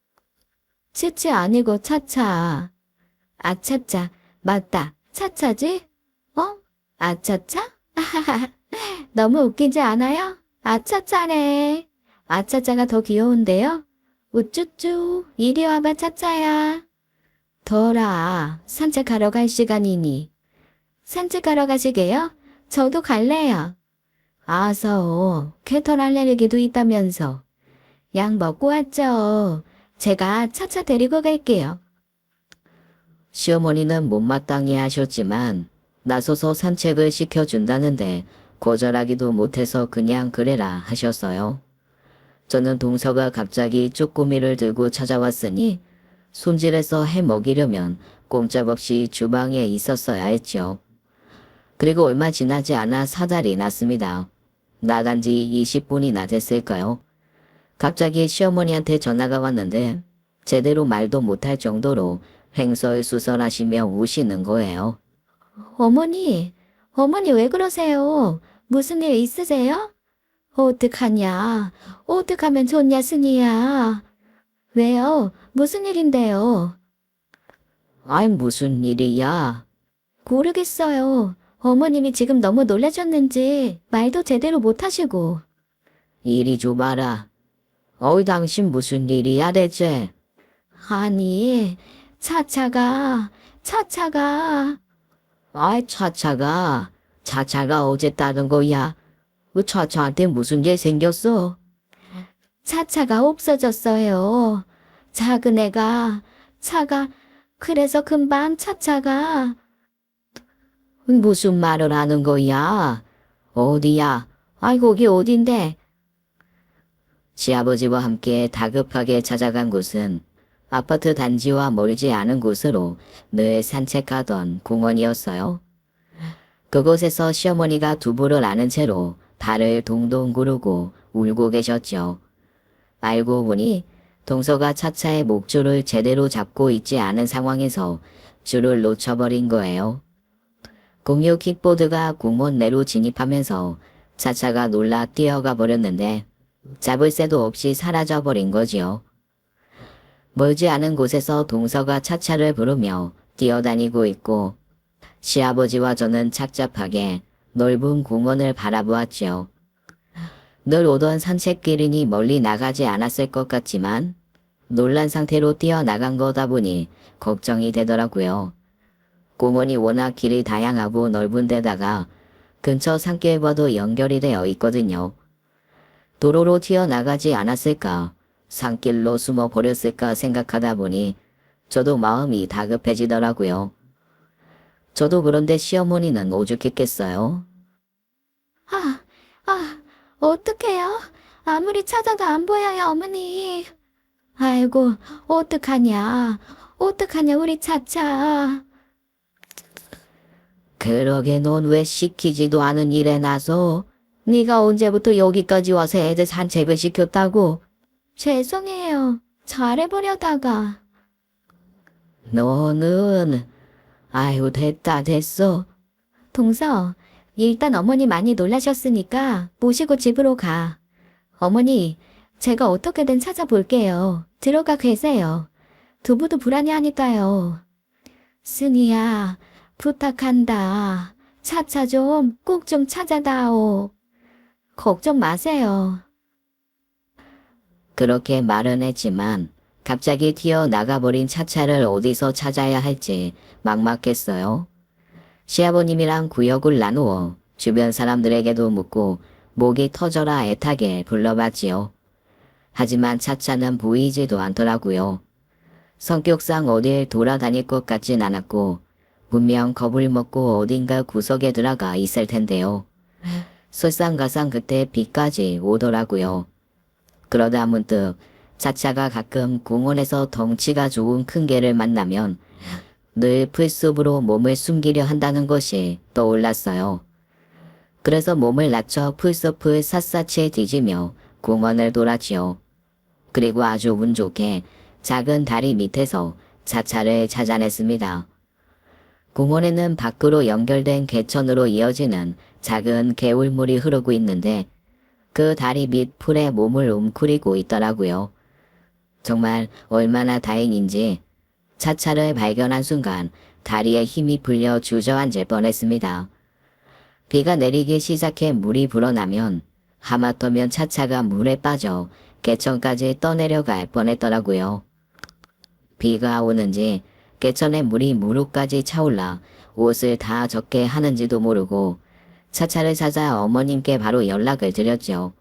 [SPEAKER 2] 치치 아니고 차차. 아차차, 맞다. 차차지? 어? 아차차? 너무 웃기지 않아요? 아차차네. 아차차가 더 귀여운데요? 우쭈쭈, 이리 와봐 차차야. 더라, 산책하러 갈 시간이니. 산책하러 가시게요? 저도 갈래요. 아서, 캐털 알레르기도 있다면서. 약 먹고 왔죠. 제가 차차 데리고 갈게요.
[SPEAKER 1] 시어머니는 못마땅해 하셨지만 나서서 산책을 시켜준다는데 거절하기도 못해서 그냥 그래라 하셨어요. 저는 동서가 갑자기 쪼꼬미를 들고 찾아왔으니 손질해서 해 먹이려면 꼼짝없이 주방에 있었어야 했죠. 그리고 얼마 지나지 않아 사달이 났습니다. 나간 지 20분이나 됐을까요? 갑자기 시어머니한테 전화가 왔는데 제대로 말도 못할 정도로 횡설수설하시며 우시는 거예요.
[SPEAKER 2] 어머니, 어머니 왜 그러세요? 무슨 일 있으세요? 어떡하냐? 어떡하면 좋냐, 순이야? 왜요? 무슨 일인데요?
[SPEAKER 1] 아이 무슨 일이야?
[SPEAKER 2] 모르겠어요. 어머님이 지금 너무 놀라셨는지 말도 제대로 못하시고.
[SPEAKER 1] 이리 줘봐라. 어이 당신 무슨 일이야 대체?
[SPEAKER 2] 아니, 차차가,
[SPEAKER 1] 아이 차차가 어제 따는 거야? 그 차차한테 무슨 일 생겼어?
[SPEAKER 2] 차차가 없어졌어요. 작은 애가, 그래서 금방 차차가,
[SPEAKER 1] 무슨 말을 하는 거야? 어디야? 아이 거기 어딘데? 시아버지와 함께 다급하게 찾아간 곳은 아파트 단지와 멀지 않은 곳으로 늘 산책하던 공원이었어요. 그곳에서 시어머니가 두부를 아는 채로 발을 동동 구르고 울고 계셨죠. 알고 보니 동서가 차차의 목줄을 제대로 잡고 있지 않은 상황에서 줄을 놓쳐버린 거예요. 공유 킥보드가 공원 내로 진입하면서 차차가 놀라 뛰어가 버렸는데 잡을 새도 없이 사라져버린 거지요. 멀지 않은 곳에서 동서가 차차를 부르며 뛰어다니고 있고 시아버지와 저는 착잡하게 넓은 공원을 바라보았지요. 늘 오던 산책길이니 멀리 나가지 않았을 것 같지만 놀란 상태로 뛰어나간 거다 보니 걱정이 되더라고요. 공원이 워낙 길이 다양하고 넓은 데다가 근처 산길과도 연결이 되어 있거든요. 도로로 튀어나가지 않았을까, 산길로 숨어 버렸을까 생각하다 보니 저도 마음이 다급해지더라고요. 저도 그런데 시어머니는 오죽했겠어요.
[SPEAKER 2] 어떡해요? 아무리 찾아도 안 보여요, 어머니. 아이고, 어떡하냐, 우리 차차.
[SPEAKER 1] 그러게 넌 왜 시키지도 않은 일에 나서? 네가 언제부터 여기까지 와서 애들 산책을 시켰다고?
[SPEAKER 2] 죄송해요. 잘해보려다가.
[SPEAKER 1] 너는 아유 됐어.
[SPEAKER 2] 동서, 일단 어머니 많이 놀라셨으니까 모시고 집으로 가. 어머니, 제가 어떻게든 찾아볼게요. 들어가 계세요. 두부도 불안해하니까요. 순이야, 부탁한다. 차차 좀 꼭 좀 찾아다오. 걱정 마세요.
[SPEAKER 1] 그렇게 말은 했지만 갑자기 튀어나가버린 차차를 어디서 찾아야 할지 막막했어요. 시아버님이랑 구역을 나누어 주변 사람들에게도 묻고 목이 터져라 애타게 불러봤지요. 하지만 차차는 보이지도 않더라고요. 성격상 어딜 돌아다닐 것 같진 않았고 분명 겁을 먹고 어딘가 구석에 들어가 있을 텐데요. 설상가상 그때 비까지 오더라고요. 그러다 문득 차차가 가끔 공원에서 덩치가 좋은 큰 개를 만나면 늘 풀숲으로 몸을 숨기려 한다는 것이 떠올랐어요. 그래서 몸을 낮춰 풀숲을 샅샅이 뒤지며 공원을 돌았지요. 그리고 아주 운 좋게 작은 다리 밑에서 차차를 찾아냈습니다. 공원에는 밖으로 연결된 개천으로 이어지는 작은 개울물이 흐르고 있는데 그 다리 밑 풀에 몸을 웅크리고 있더라고요. 정말 얼마나 다행인지 차차를 발견한 순간 다리에 힘이 풀려 주저앉을 뻔했습니다. 비가 내리기 시작해 물이 불어나면 하마터면 차차가 물에 빠져 개천까지 떠내려갈 뻔했더라고요. 비가 오는지 개천에 물이 무릎까지 차올라 옷을 다 젖게 하는지도 모르고 차차를 찾아 어머님께 바로 연락을 드렸죠.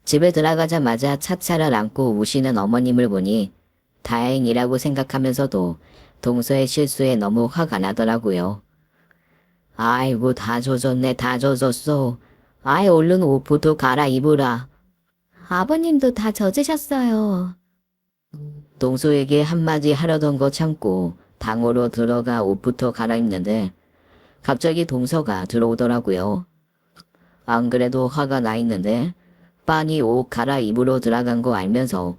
[SPEAKER 1] 집에 들어가자마자 차차를 안고 우시는 어머님을 보니 다행이라고 생각하면서도 동서의 실수에 너무 화가 나더라고요. 아이고, 다 젖었네, 다 젖었어. 아이, 얼른 옷부터 갈아입으라.
[SPEAKER 2] 아버님도 다 젖으셨어요.
[SPEAKER 1] 동서에게 한마디 하려던 거 참고 방으로 들어가 옷부터 갈아입는데 갑자기 동서가 들어오더라고요. 안 그래도 화가 나 있는데 빤히 옷 갈아입으러 들어간 거 알면서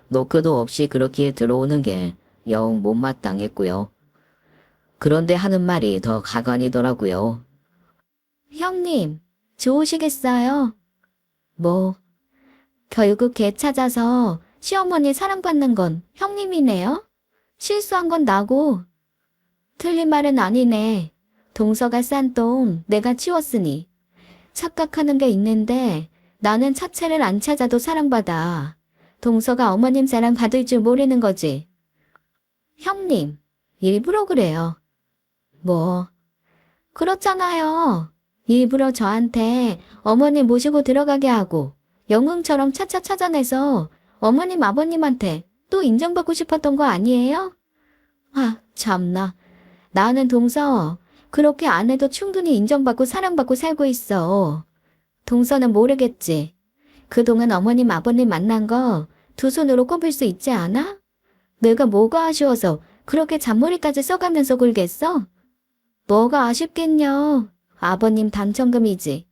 [SPEAKER 1] 노크도 없이 그렇게 들어오는 게 영 못마땅했고요. 그런데 하는 말이 더 가관이더라고요.
[SPEAKER 2] 형님, 좋으시겠어요? 뭐, 결국 개 찾아서 시어머니 사랑받는 건 형님이네요? 실수한 건 나고. 틀린 말은 아니네. 동서가 싼 똥 내가 치웠으니. 착각하는 게 있는데 나는 차체를 안 찾아도 사랑받아. 동서가 어머님 사랑 받을 줄 모르는 거지. 형님, 일부러 그래요. 뭐, 그렇잖아요. 일부러 저한테 어머님 모시고 들어가게 하고 영웅처럼 차차 찾아내서 어머님 아버님한테 또 인정받고 싶었던 거 아니에요? 아, 참나. 나는 동서 그렇게 안 해도 충분히 인정받고 사랑받고 살고 있어. 동서는 모르겠지. 그동안 어머님 아버님 만난 거 두 손으로 꼽을 수 있지 않아? 내가 뭐가 아쉬워서 그렇게 잔머리까지 써가면서 굴겠어? 뭐가 아쉽겠냐. 아버님 당첨금이지.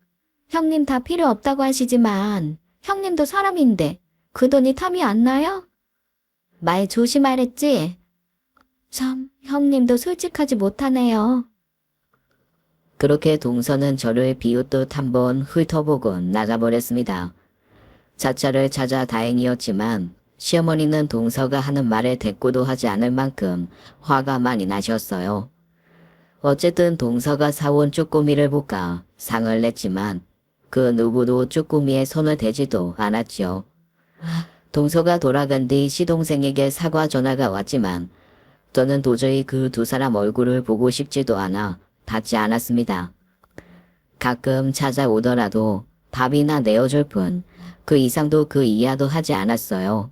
[SPEAKER 2] 형님 다 필요 없다고 하시지만 형님도 사람인데 그 돈이 탐이 안 나요? 말 조심하랬지? 참, 형님도 솔직하지 못하네요.
[SPEAKER 1] 그렇게 동서는 저를 비웃듯 한번 훑어보고 나가버렸습니다. 자차를 찾아 다행이었지만 시어머니는 동서가 하는 말에 대꾸도 하지 않을 만큼 화가 많이 나셨어요. 어쨌든 동서가 사온 쭈꾸미를 볶아 상을 냈지만 그 누구도 쭈꾸미에 손을 대지도 않았지요. 동서가 돌아간 뒤 시동생에게 사과 전화가 왔지만 저는 도저히 그 두 사람 얼굴을 보고 싶지도 않아 받지 않았습니다. 가끔 찾아오더라도 밥이나 내어줄 뿐 그 이상도 그 이하도 하지 않았어요.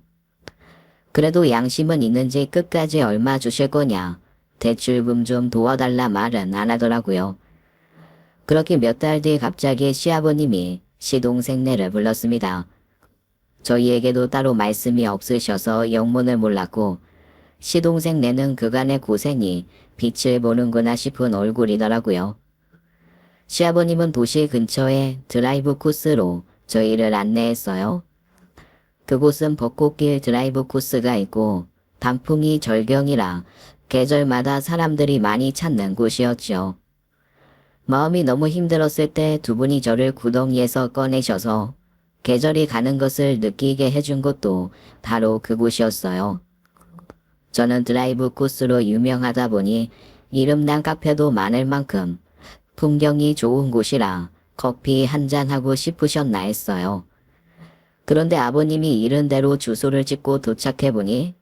[SPEAKER 1] 그래도 양심은 있는지 끝까지 얼마 주실 거냐, 대출금 좀 도와달라 말은 안 하더라고요. 그렇게 몇 달 뒤 갑자기 시아버님이 시동생네를 불렀습니다. 저희에게도 따로 말씀이 없으셔서 영문을 몰랐고 시동생네는 그간의 고생이 빛을 보는구나 싶은 얼굴이더라고요. 시아버님은 도시 근처에 드라이브 코스로 저희를 안내했어요. 그곳은 벚꽃길 드라이브 코스가 있고 단풍이 절경이라 계절마다 사람들이 많이 찾는 곳이었죠. 마음이 너무 힘들었을 때 두 분이 저를 구덩이에서 꺼내셔서 계절이 가는 것을 느끼게 해준 것도 바로 그곳이었어요. 저는 드라이브 코스로 유명하다 보니 이름난 카페도 많을 만큼 풍경이 좋은 곳이라 커피 한잔하고 싶으셨나 했어요. 그런데 아버님이 이른 대로 주소를 찍고 도착해보니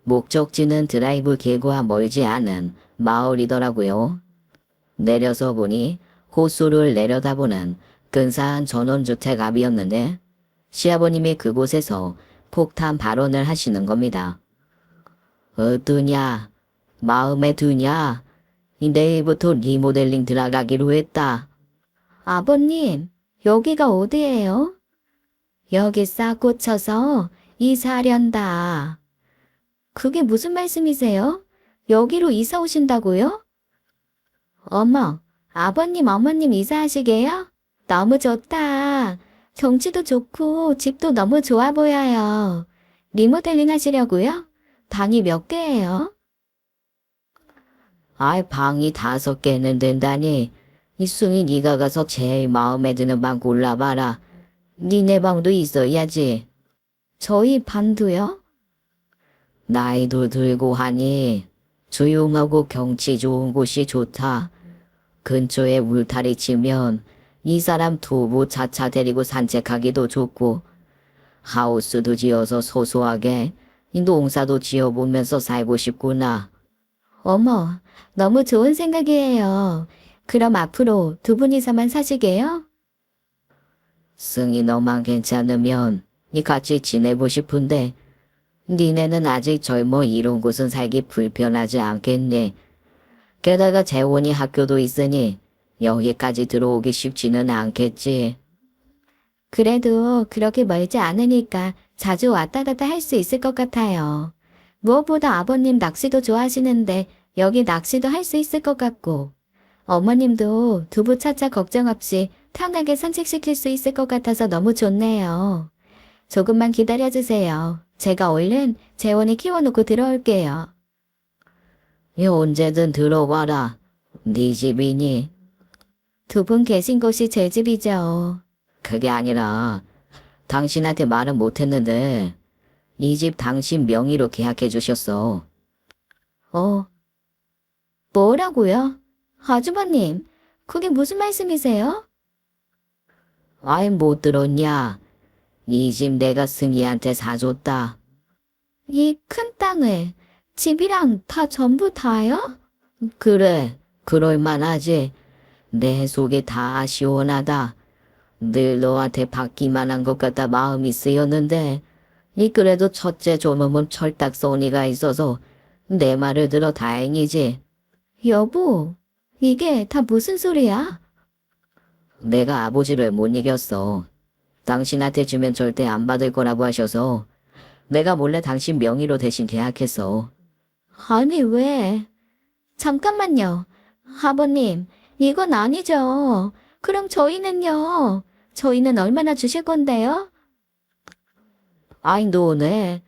[SPEAKER 1] 목적지는 드라이브 길과 멀지 않은 마을이더라고요. 내려서 보니 호수를 내려다보는 근사한 전원주택 앞이었는데 시아버님이 그곳에서 폭탄 발언을 하시는 겁니다. 어떠냐? 마음에 드냐? 내일부터 리모델링 들어가기로 했다.
[SPEAKER 2] 아버님, 여기가 어디예요? 여기 싹 고쳐서 이사하련다. 그게 무슨 말씀이세요? 여기로 이사 오신다고요? 어머, 아버님, 어머님 이사하시게요? 너무 좋다. 경치도 좋고 집도 너무 좋아 보여요. 리모델링 하시려고요? 방이 몇 개예요?
[SPEAKER 1] 아이, 방이 5개는 된다니. 이승이 네가 가서 제일 마음에 드는 방 골라봐라. 니네 방도 있어야지.
[SPEAKER 2] 저희 방도요?
[SPEAKER 1] 나이도 들고 하니 조용하고 경치 좋은 곳이 좋다. 근처에 울타리 치면 이 사람 두부 차차 데리고 산책하기도 좋고 하우스도 지어서 소소하게 농사도 지어보면서 살고 싶구나.
[SPEAKER 2] 어머, 너무 좋은 생각이에요. 그럼 앞으로 두 분이서만 사시게요?
[SPEAKER 1] 승이 너만 괜찮으면 니 같이 지내고 싶은데 니네는 아직 젊어 이런 곳은 살기 불편하지 않겠니? 게다가 재원이 학교도 있으니 여기까지 들어오기 쉽지는 않겠지.
[SPEAKER 2] 그래도 그렇게 멀지 않으니까 자주 왔다 갔다 할 수 있을 것 같아요. 무엇보다 아버님 낚시도 좋아하시는데 여기 낚시도 할 수 있을 것 같고 어머님도 두부 차차 걱정 없이 편하게 산책시킬 수 있을 것 같아서 너무 좋네요. 조금만 기다려주세요. 제가 얼른 재원이 키워놓고 들어올게요.
[SPEAKER 1] 언제든 들어와라. 네 집이니?
[SPEAKER 2] 두 분 계신 곳이 제 집이죠.
[SPEAKER 1] 그게 아니라 당신한테 말은 못했는데 이 집 당신 명의로 계약해 주셨어.
[SPEAKER 2] 뭐라고요? 아주버님, 그게 무슨 말씀이세요?
[SPEAKER 1] 아이 못 들었냐? 이 집 내가 승희한테 사줬다.
[SPEAKER 2] 이 큰 땅을 집이랑 다 전부 다요?
[SPEAKER 1] 그래, 그럴만하지. 내 속이 다 시원하다. 늘 너한테 받기만 한 것 같아 마음이 쓰였는데 이 그래도 첫째 조놈은 철딱 쏘니가 있어서 내 말을 들어 다행이지.
[SPEAKER 2] 여보, 이게 다 무슨 소리야?
[SPEAKER 1] 내가 아버지를 못 이겼어. 당신한테 주면 절대 안 받을 거라고 하셔서 내가 몰래 당신 명의로 대신 계약했어.
[SPEAKER 2] 아니, 왜? 잠깐만요. 아버님, 이건 아니죠. 그럼 저희는요? 저희는 얼마나 주실 건데요?
[SPEAKER 1] 아이 너네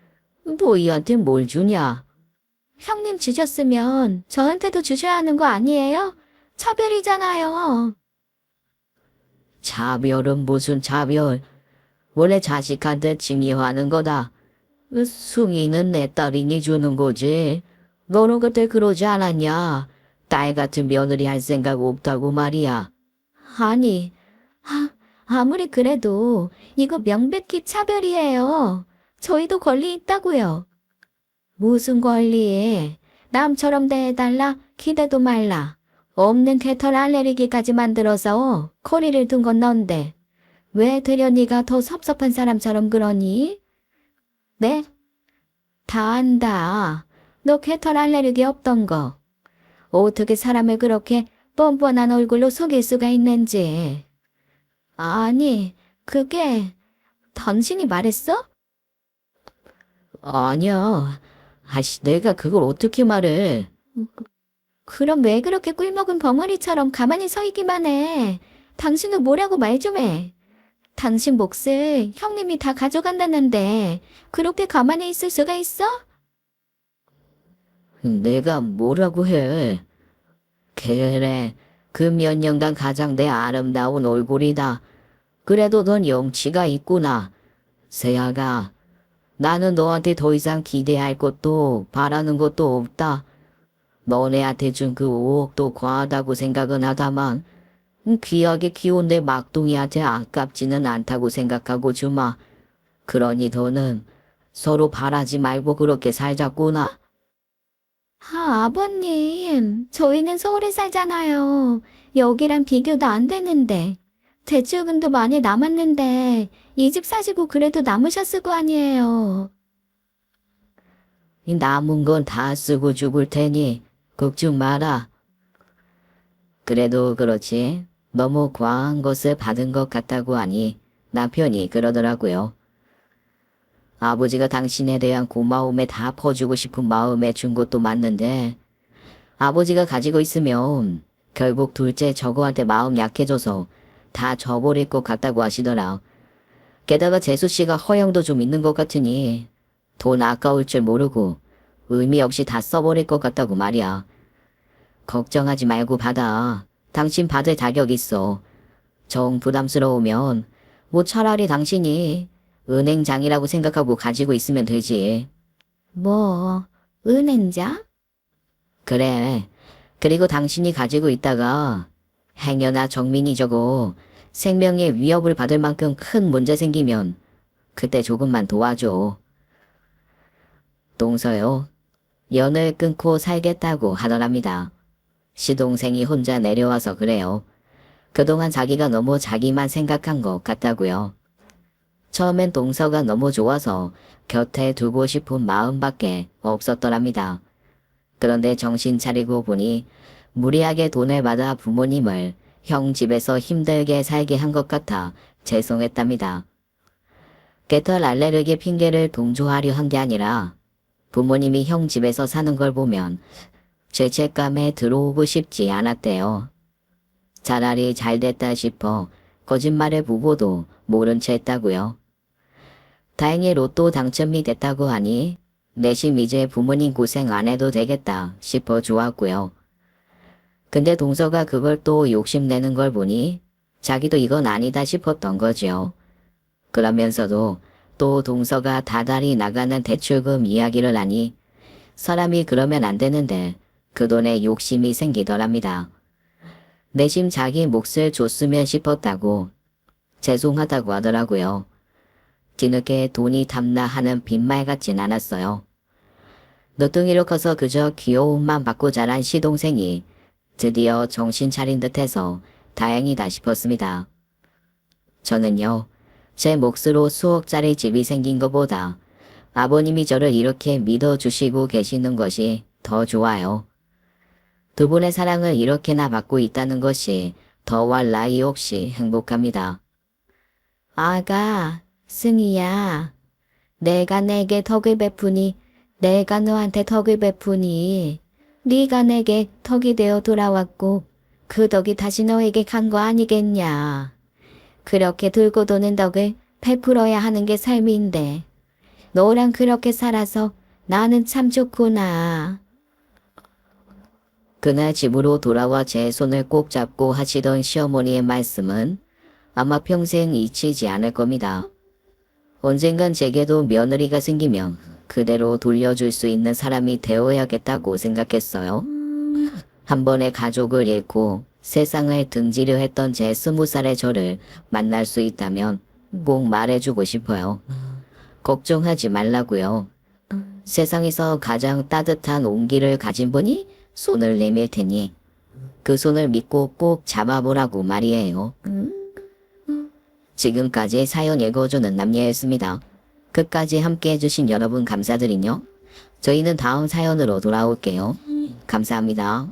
[SPEAKER 1] 너희한테 뭘 주냐?
[SPEAKER 2] 형님 주셨으면 저한테도 주셔야 하는 거 아니에요? 차별이잖아요.
[SPEAKER 1] 차별은 무슨 차별? 원래 자식한테 증여하는 거다. 승희는 내 딸이니 주는 거지. 너는 그때 그러지 않았냐? 딸 같은 며느리 할 생각 없다고 말이야.
[SPEAKER 2] 아니, 아무리 그래도 이거 명백히 차별이에요. 저희도 권리 있다고요. 무슨 권리? 남처럼 대해달라? 기대도 말라. 없는 개털 알레르기까지 만들어서 거리를 둔 건 넌데 왜 되려 네가 더 섭섭한 사람처럼 그러니? 네? 다 안다. 너 개털 알레르기 없던 거. 어떻게 사람을 그렇게 뻔뻔한 얼굴로 속일 수가 있는지. 아니, 그게 당신이 말했어?
[SPEAKER 1] 아니야. 아씨, 내가 그걸 어떻게 말해?
[SPEAKER 2] 그럼 왜 그렇게 꿀먹은 벙어리처럼 가만히 서 있기만 해? 당신은 뭐라고 말 좀 해. 당신 몫을 형님이 다 가져간다는데 그렇게 가만히 있을 수가 있어?
[SPEAKER 1] 내가 뭐라고 해? 그래, 그 몇 년간 가장 내 아름다운 얼굴이다. 그래도 넌 영치가 있구나. 세아가, 나는 너한테 더 이상 기대할 것도 바라는 것도 없다. 너네한테 준 그 5억도 과하다고 생각은 하다만 귀하게 키운 내 막둥이한테 아깝지는 않다고 생각하고 주마. 그러니 너는 서로 바라지 말고 그렇게 살자꾸나.
[SPEAKER 2] 아버님, 저희는 서울에 살잖아요. 여기랑 비교도 안 되는데. 대출금도 많이 남았는데 이 집 사시고 그래도 남으셨을 거 아니에요.
[SPEAKER 1] 이 남은 건 다 쓰고 죽을 테니 걱정 마라. 그래도 그렇지. 너무 과한 것을 받은 것 같다고 하니 남편이 그러더라고요. 아버지가 당신에 대한 고마움에 다 퍼주고 싶은 마음에 준 것도 맞는데 아버지가 가지고 있으면 결국 둘째 저거한테 마음 약해져서 다 줘버릴 것 같다고 하시더라. 게다가 재수 씨가 허영도 좀 있는 것 같으니 돈 아까울 줄 모르고 의미 없이 다 써버릴 것 같다고 말이야. 걱정하지 말고 받아. 당신 받을 자격 있어. 정 부담스러우면 뭐 차라리 당신이 은행장이라고 생각하고 가지고 있으면 되지.
[SPEAKER 2] 뭐, 은행장?
[SPEAKER 1] 그래. 그리고 당신이 가지고 있다가 행여나 정민이 저거 생명에 위협을 받을 만큼 큰 문제 생기면 그때 조금만 도와줘. 동서요. 연을 끊고 살겠다고 하더랍니다. 시동생이 혼자 내려와서 그래요. 그동안 자기가 너무 자기만 생각한 것 같다고요. 처음엔 동서가 너무 좋아서 곁에 두고 싶은 마음밖에 없었더랍니다. 그런데 정신 차리고 보니 무리하게 돈을 받아 부모님을 형 집에서 힘들게 살게 한 것 같아 죄송했답니다. 개털 알레르기 핑계를 동조하려 한 게 아니라 부모님이 형 집에서 사는 걸 보면 죄책감에 들어오고 싶지 않았대요. 차라리 잘 됐다 싶어 거짓말을 보고도 모른 채 했다고요. 다행히 로또 당첨이 됐다고 하니 내심 이제 부모님 고생 안 해도 되겠다 싶어 좋았고요. 근데 동서가 그걸 또 욕심내는 걸 보니 자기도 이건 아니다 싶었던 거죠. 그러면서도 또 동서가 다달이 나가는 대출금 이야기를 하니 사람이 그러면 안 되는데 그 돈에 욕심이 생기더랍니다. 내심 자기 몫을 줬으면 싶었다고 죄송하다고 하더라고요. 뒤늦게 돈이 탐나 하는 빈말 같진 않았어요. 너뚱이로 커서 그저 귀여움만 받고 자란 시동생이 드디어 정신 차린 듯해서 다행이다 싶었습니다. 저는요, 제 몫으로 수억짜리 집이 생긴 것보다 아버님이 저를 이렇게 믿어주시고 계시는 것이 더 좋아요. 두 분의 사랑을 이렇게나 받고 있다는 것이 더할 나위 없이 행복합니다.
[SPEAKER 2] 아가, 승희야. 내가 내게 덕을 베푸니, 내가 너한테 덕을 베푸니, 네가 내게 덕이 되어 돌아왔고 그 덕이 다시 너에게 간 거 아니겠냐. 그렇게 들고 도는 덕을 베풀어야 하는 게 삶인데 너랑 그렇게 살아서 나는 참 좋구나.
[SPEAKER 1] 그날 집으로 돌아와 제 손을 꼭 잡고 하시던 시어머니의 말씀은 아마 평생 잊히지 않을 겁니다. 언젠간 제게도 며느리가 생기면 그대로 돌려줄 수 있는 사람이 되어야겠다고 생각했어요. 한 번에 가족을 잃고 세상을 등지려 했던 제 20살의 저를 만날 수 있다면 꼭 말해주고 싶어요. 걱정하지 말라고요. 세상에서 가장 따뜻한 온기를 가진 분이 손을 내밀 테니 그 손을 믿고 꼭 잡아보라고 말이에요. 지금까지 사연 읽어주는 남녀였습니다. 끝까지 함께 해주신 여러분 감사드리며 저희는 다음 사연으로 돌아올게요. 감사합니다.